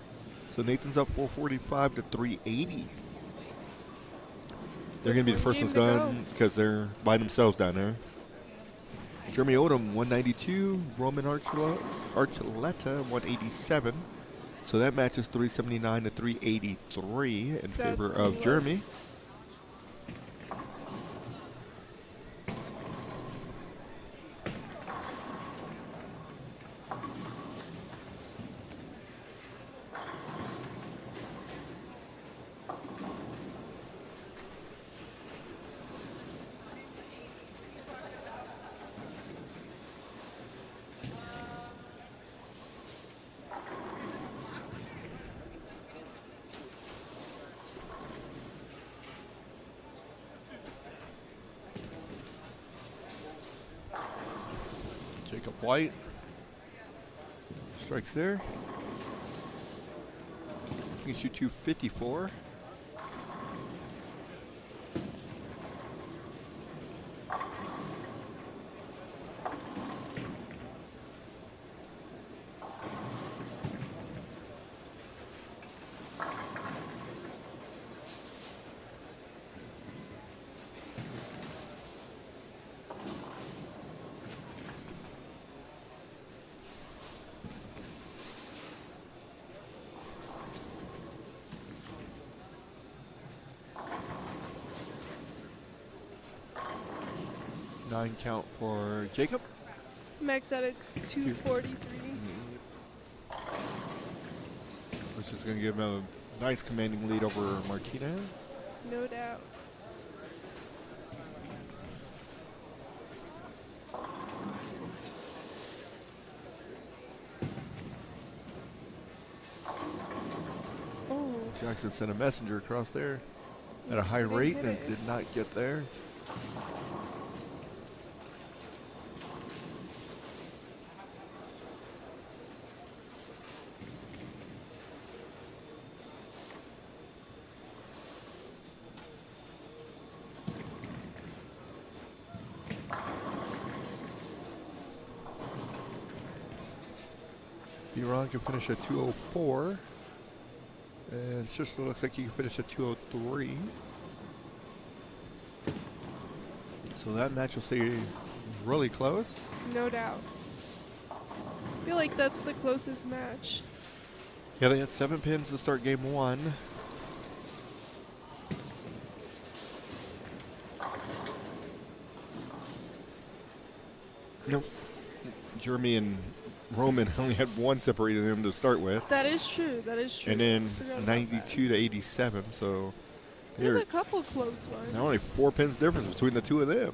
Speaker 1: So Nathan's up 445 to 380. They're going to be the first ones done because they're by themselves down there. Jeremy Odom 192. Roman Archuleta 187. So that matches 379 to 383 in favor of Jeremy. Jacob White strikes there. He can shoot 254. Nine count for Jacob.
Speaker 2: Max out at 243.
Speaker 1: Which is going to give him a nice commanding lead over Martinez.
Speaker 2: No doubt. Oh.
Speaker 1: Jackson sent a messenger across there at a high rate and did not get there. B-Ron can finish at 204. And Schuster looks like he can finish at 203. So that match will stay really close.
Speaker 2: No doubt. I feel like that's the closest match.
Speaker 1: Yeah, they had 7 pins to start game 1. Nope. Jeremy and Roman only had 1 separating them to start with.
Speaker 2: That is true. That is true.
Speaker 1: And then 92 to 87. So
Speaker 2: there's a couple close ones.
Speaker 1: now only 4 pins difference between the 2 of them.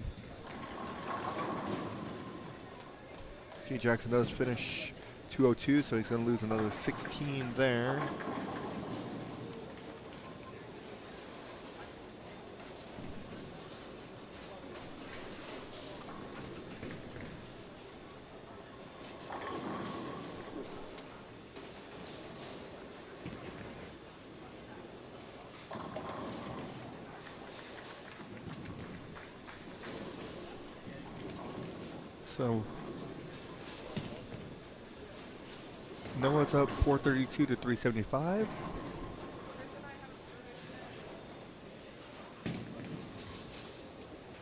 Speaker 1: Okay, Jackson does finish 202, so he's going to lose another 16 there. So Noah's up 432 to 375.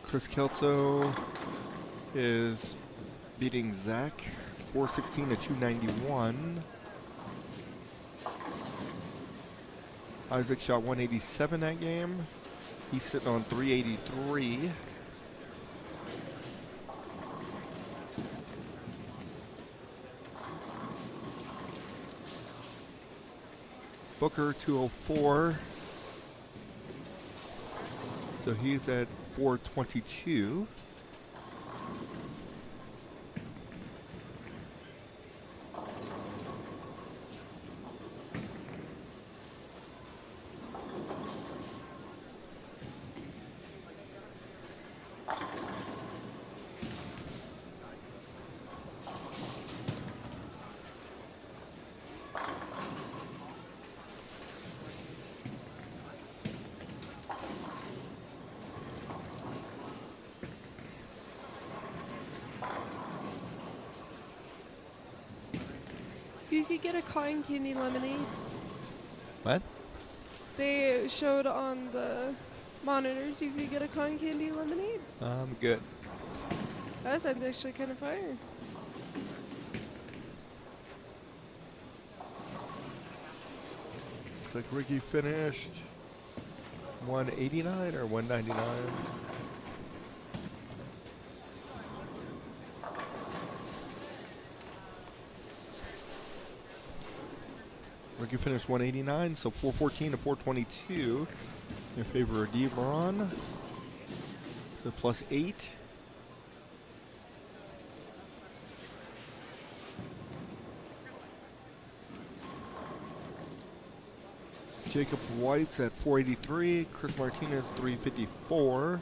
Speaker 1: Chris Kelso is beating Zach 416 to 291. Isaac shot 187 that game. He's sitting on 383. Booker 204. So he's at 422.
Speaker 2: You could get a cotton candy lemonade.
Speaker 1: What?
Speaker 2: They showed on the monitors you could get a cotton candy lemonade.
Speaker 1: I'm good.
Speaker 2: That sounds actually kind of fire.
Speaker 1: Looks like Ricky finished 189 or 199. Ricky finished 189, so 414 to 422 in favor of DeBron. So plus 8. Jacob White's at 483. Chris Martinez 354.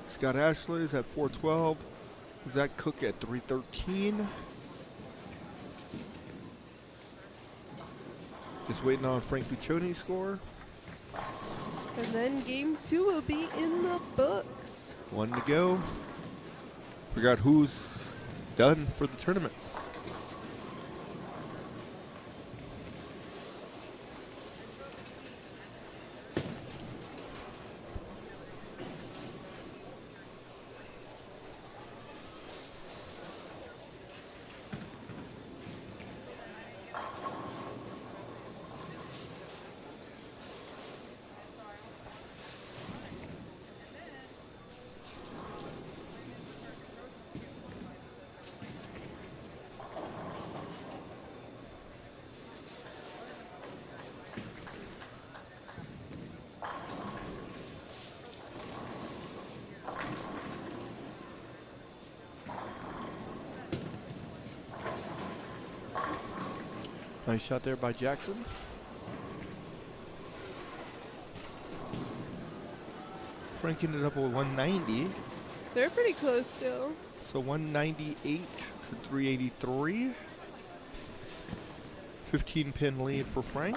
Speaker 1: Scott Ashley's at 412. Zach Cook at 313. Just waiting on Frank Lucioni's score.
Speaker 2: And then game 2 will be in the books.
Speaker 1: One to go. Forgot who's done for the tournament. Nice shot there by Jackson. Frank ended up with 190.
Speaker 2: They're pretty close still.
Speaker 1: So 198 to 383. 15 pin lead for Frank.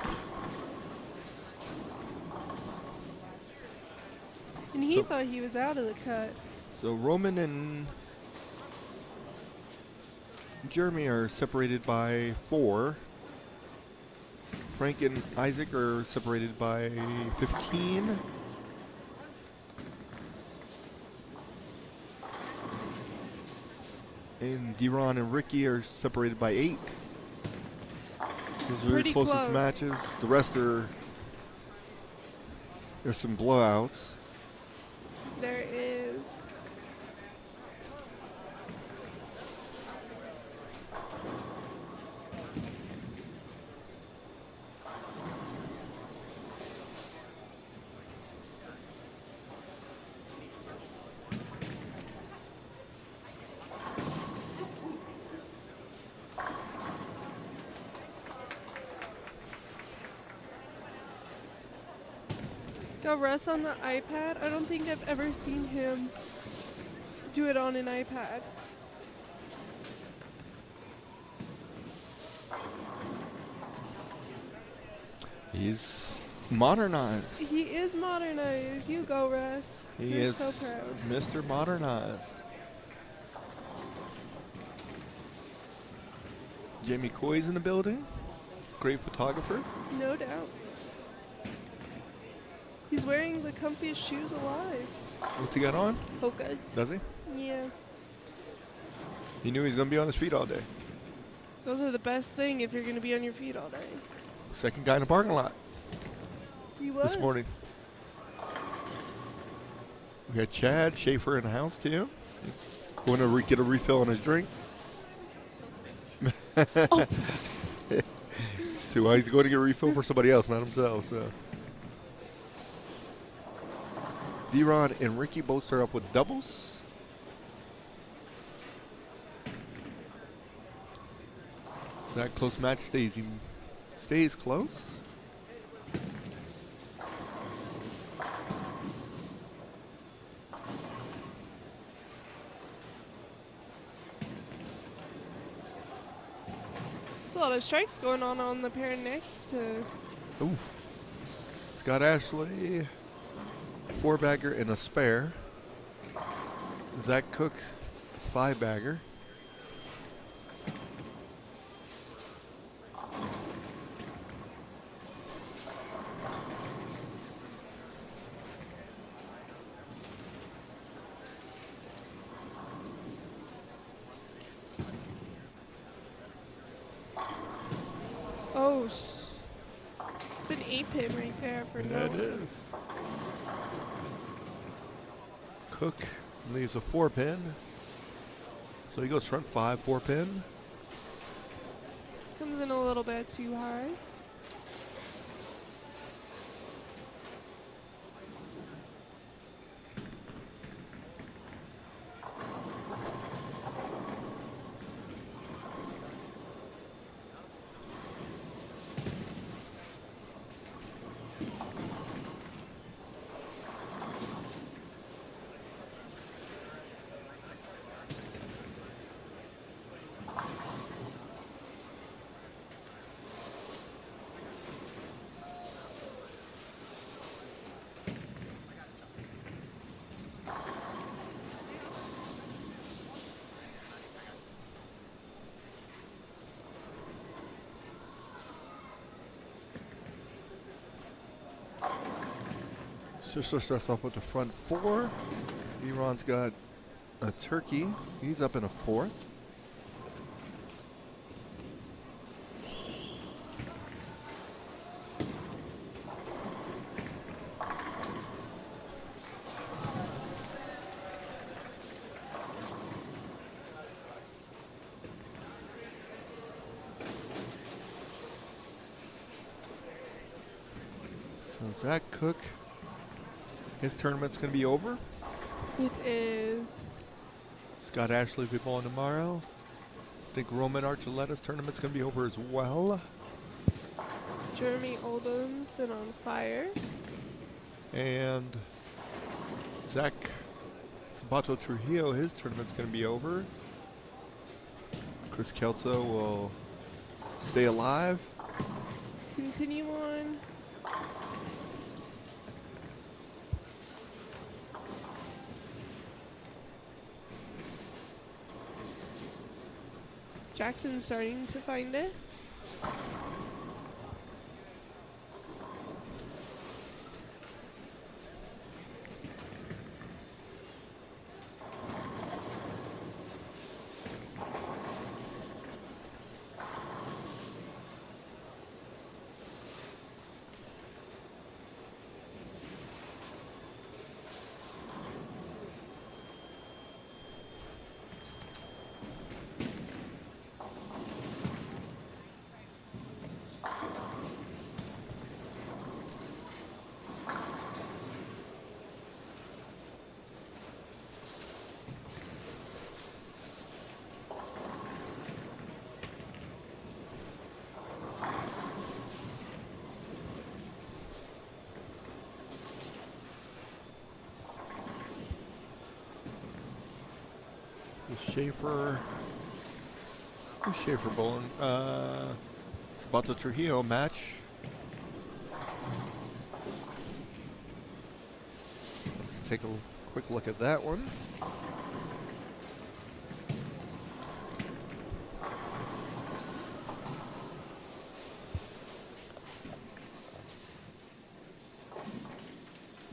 Speaker 2: And he
Speaker 1: So-
Speaker 2: thought he was out of the cut.
Speaker 1: So Roman and Jeremy are separated by 4. Frank and Isaac are separated by 15. And Deron and Ricky are separated by 8. Those are the
Speaker 2: pretty
Speaker 1: closest
Speaker 2: close.
Speaker 1: matches. The rest are, there's some blowouts.
Speaker 2: There is. Got Russ on the iPad. I don't think I've ever seen him do it on an iPad.
Speaker 1: He's modernized.
Speaker 2: He is modernized. You go, Russ.
Speaker 1: He
Speaker 2: You're
Speaker 1: is
Speaker 2: so proud.
Speaker 1: Mr. Modernized. Jamie Coy's in the building. Great photographer.
Speaker 2: No doubts. He's wearing the comfiest shoes alive.
Speaker 1: What's he got on?
Speaker 2: Hoka's.
Speaker 1: Does he?
Speaker 2: Yeah.
Speaker 1: He knew he was going to be on his feet all day.
Speaker 2: Those are the best thing if you're going to be on your feet all day.
Speaker 1: Second guy in the parking lot
Speaker 2: He was.
Speaker 1: this morning. We got Chad Schaefer in the house too. Going to get a refill on his drink.
Speaker 2: Oh.
Speaker 1: So he's going to get a refill for somebody else, not himself. So Deron and Ricky both start up with doubles. So that close match stays close.
Speaker 2: There's a lot of strikes going on the pair next to.
Speaker 1: Ooh. Scott Ashley, 4-bagger and a spare. Zach Cook's 5-bagger.
Speaker 2: Oh, it's an 8-pin right there for
Speaker 1: Yeah, it
Speaker 2: Noah.
Speaker 1: is. Cook leaves a 4-pin. So he goes front 5, 4-pin.
Speaker 2: Comes in a little bit too high.
Speaker 1: Sisler starts off with the front 4. Iran's got a turkey. He's up in a 4th. So Zach Cook, his tournament's going to be over.
Speaker 2: It is.
Speaker 1: Scott Ashley will be bowling tomorrow. I think Roman Archuleta's tournament's going to be over as well.
Speaker 2: Jeremy Oldham's been on fire.
Speaker 1: And Zach Sabato Trujillo, his tournament's going to be over. Chris Kelso will stay alive.
Speaker 2: Continue on. Jackson's starting to find it.
Speaker 1: Schaefer. Who's Schaefer bowling? Sabato Trujillo match. Let's take a quick look at that one.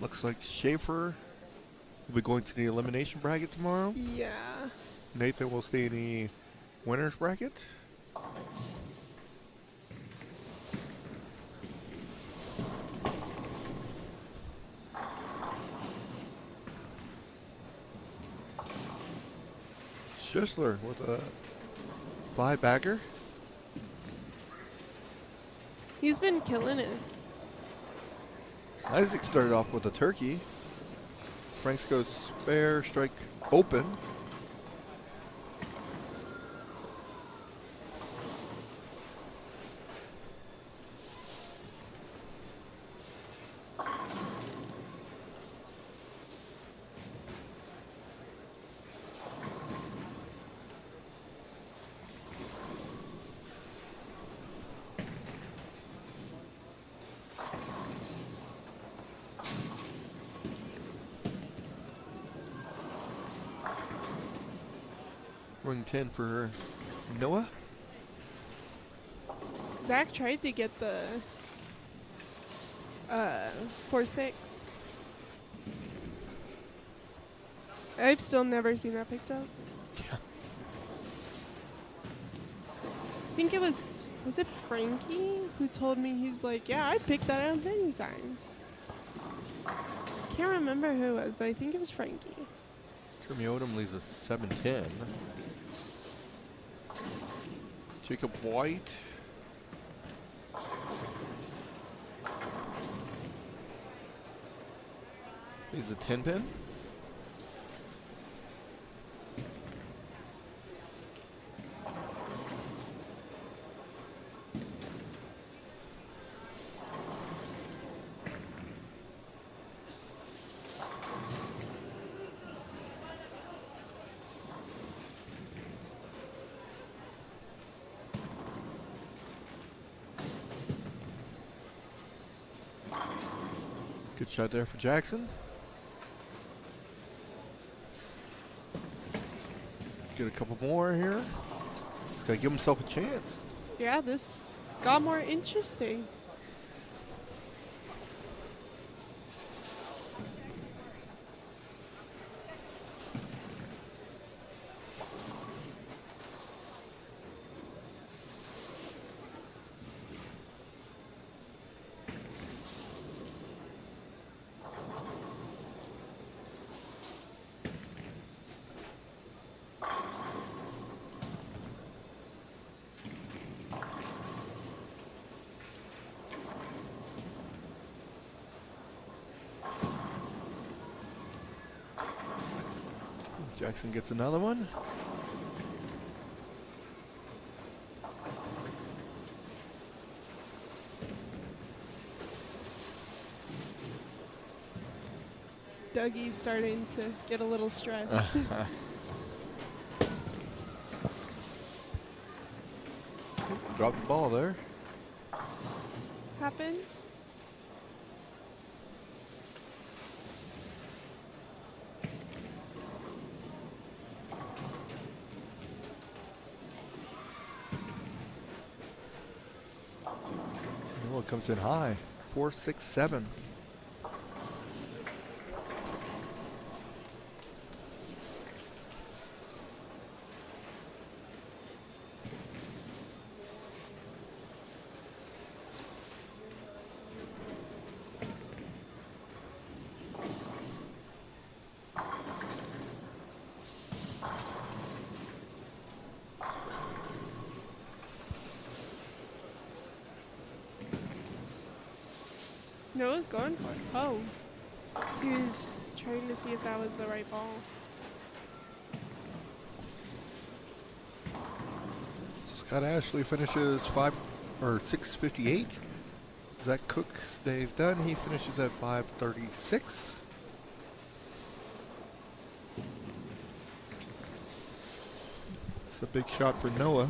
Speaker 1: Looks like Schaefer will be going to the elimination bracket tomorrow.
Speaker 2: Yeah.
Speaker 1: Nathan will stay in the winner's bracket. Schisler with a 5-bagger.
Speaker 2: He's been killing it.
Speaker 1: Isaac started off with a turkey. Franks goes spare, strike open. Ring 10 for Noah.
Speaker 2: Zach tried to get the 4-6. I've still never seen that picked up.
Speaker 1: Yeah.
Speaker 2: I think it was it Frankie who told me, he's like, yeah, I picked that up many times. Can't remember who it was, but I think it was Frankie.
Speaker 1: Jeremy Odom leaves a 7-10. Jacob White. Leaves a 10 pin. Good shot there for Jackson. Get a couple more here. He's got to give himself a chance.
Speaker 2: Yeah, this got more interesting.
Speaker 1: Jackson gets another one.
Speaker 2: Dougie's starting to get a little stressed.
Speaker 1: Dropped the ball there.
Speaker 2: Happens.
Speaker 1: Noah comes in high. 4-6-7.
Speaker 2: Noah's going for it. Oh. He was trying to see if that was the right ball.
Speaker 1: Scott Ashley finishes 6:58. Zach Cook's day is done. He finishes at 5:36. It's a big shot for Noah.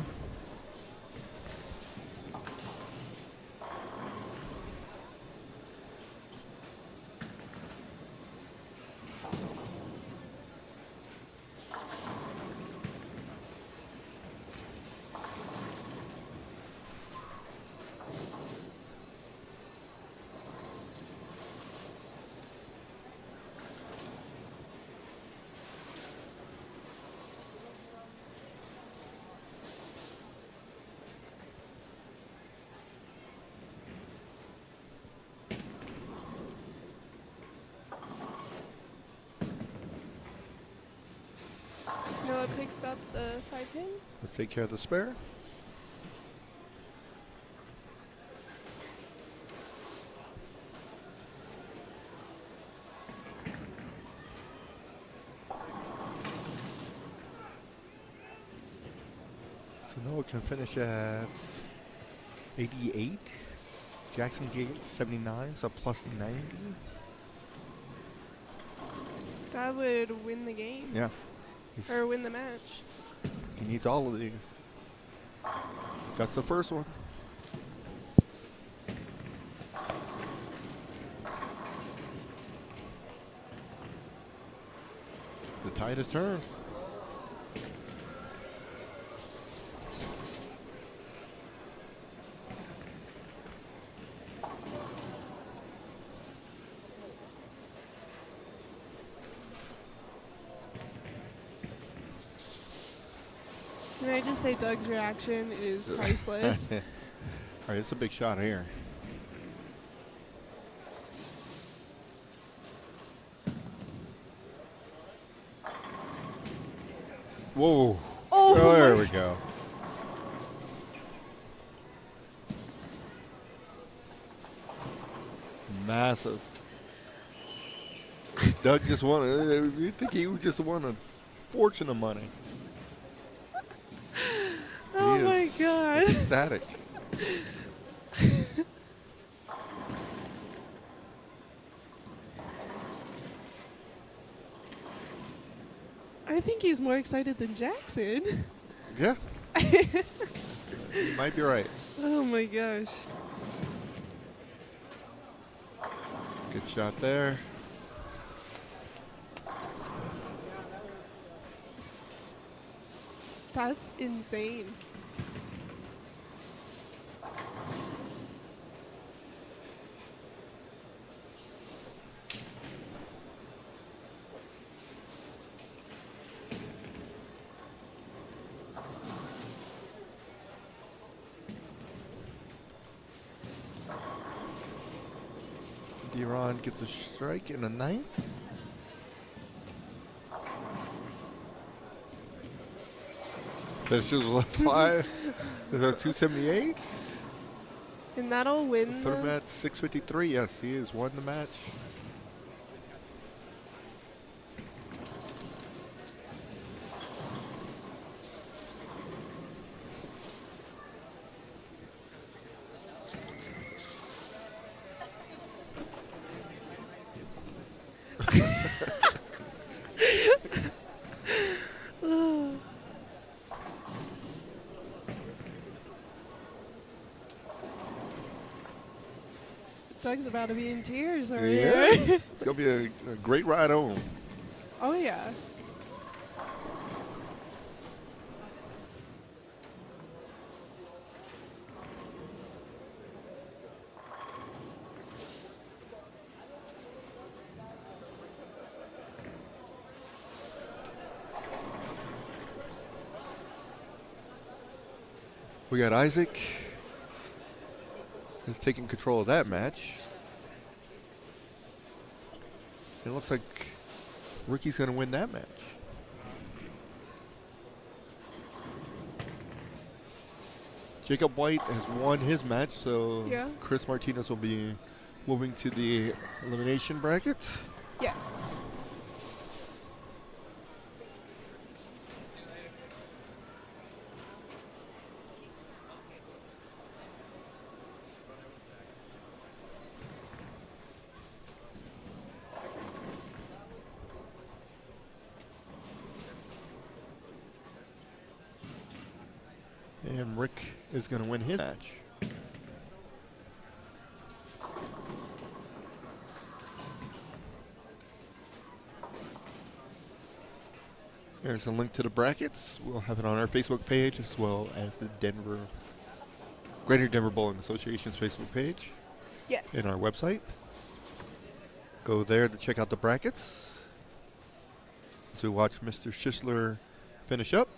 Speaker 2: Noah picks up the 5-pin.
Speaker 1: Let's take care of the spare. So Noah can finish at 88. Jackson gets 79, so plus 90.
Speaker 2: That would win the game.
Speaker 1: Yeah.
Speaker 2: Or win the match.
Speaker 1: He needs all of these. That's the first one. The tide has turned.
Speaker 2: Can I just say Doug's reaction is priceless?
Speaker 1: All right, it's a big shot here. Whoa.
Speaker 2: Oh,
Speaker 1: There
Speaker 2: my-
Speaker 1: we go. Massive. Doug just won. You think he just won a fortune of money?
Speaker 2: Oh
Speaker 1: He
Speaker 2: my
Speaker 1: is
Speaker 2: god.
Speaker 1: ecstatic.
Speaker 2: I think he's more excited than Jackson.
Speaker 1: Yeah. You might be right.
Speaker 2: Oh my gosh.
Speaker 1: Good shot there.
Speaker 2: That's insane.
Speaker 1: D-Ron gets a strike in the ninth. Finishes with 5. Is that 278?
Speaker 2: And that'll win
Speaker 1: Put him
Speaker 2: the...
Speaker 1: at 653. Yes, he has won the match.
Speaker 2: Doug's about to be in tears over here.
Speaker 1: Yes. It's going to be a great ride home.
Speaker 2: Oh yeah.
Speaker 1: We got Isaac is taking control of that match. It looks like Ricky's going to win that match. Jacob White has won his match, so
Speaker 2: Yeah.
Speaker 1: Chris Martinez will be moving to the elimination bracket.
Speaker 2: Yes.
Speaker 1: And Rick is going to win his match. There's a link to the brackets. We'll have it on our Facebook page as well as the Greater Denver Bowling Association's Facebook page
Speaker 2: Yes.
Speaker 1: and our website. Go there to check out the brackets. So watch Mr. Schisler finish up.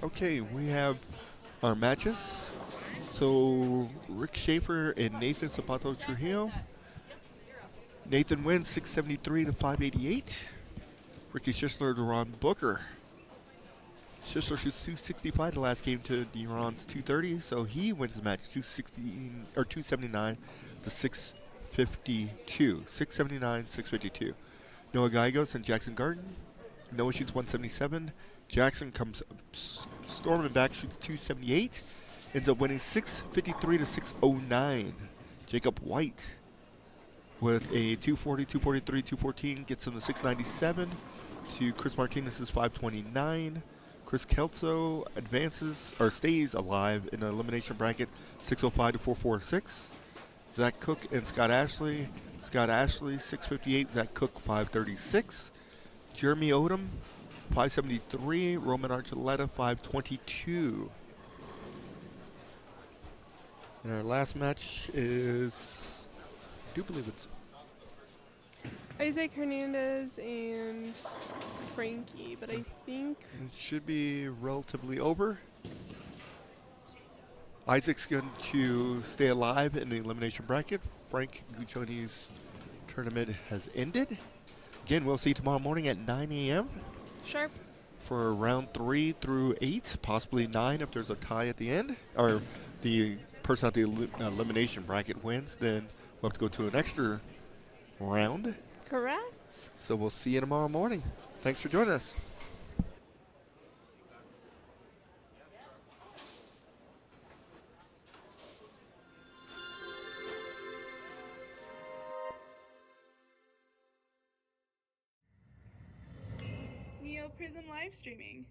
Speaker 1: Okay, we have our matches. So Rick Schaefer and Nathan Zapato Trujillo. Nathan wins 673 to 588. Ricky Schistler to Ron Booker. Schistler shoots 265 the last game to Deron's 230, so he wins the match 279 to 652. 679, 652. Noah Gallegos and Jackson Garden. Noah shoots 177. Jackson comes storming back, shoots 278. Ends up winning 653 to 609. Jacob White with a 240, 243, 214 gets him to 697 to Chris Martinez's 529. Chris Kelso advances or stays alive in the elimination bracket 605 to 446. Zach Cook and Scott Ashley. Scott Ashley 658, Zach Cook 536. Jeremy Odom 573, Roman Archuleta 522. And our last match is, I do believe it's
Speaker 2: Isaac Hernandez and Frankie, but I think
Speaker 1: it should be relatively over. Isaac's going to stay alive in the elimination bracket. Frank Guccioni's tournament has ended. Again, we'll see you tomorrow morning at 9 a.m.
Speaker 2: sharp.
Speaker 1: for round 3 through 8, possibly 9 if there's a tie at the end, or the person at the elimination bracket wins, then we'll have to go to an extra round.
Speaker 2: Correct.
Speaker 1: So we'll see you tomorrow morning. Thanks for joining us.
Speaker 2: NeoPrizm live streaming.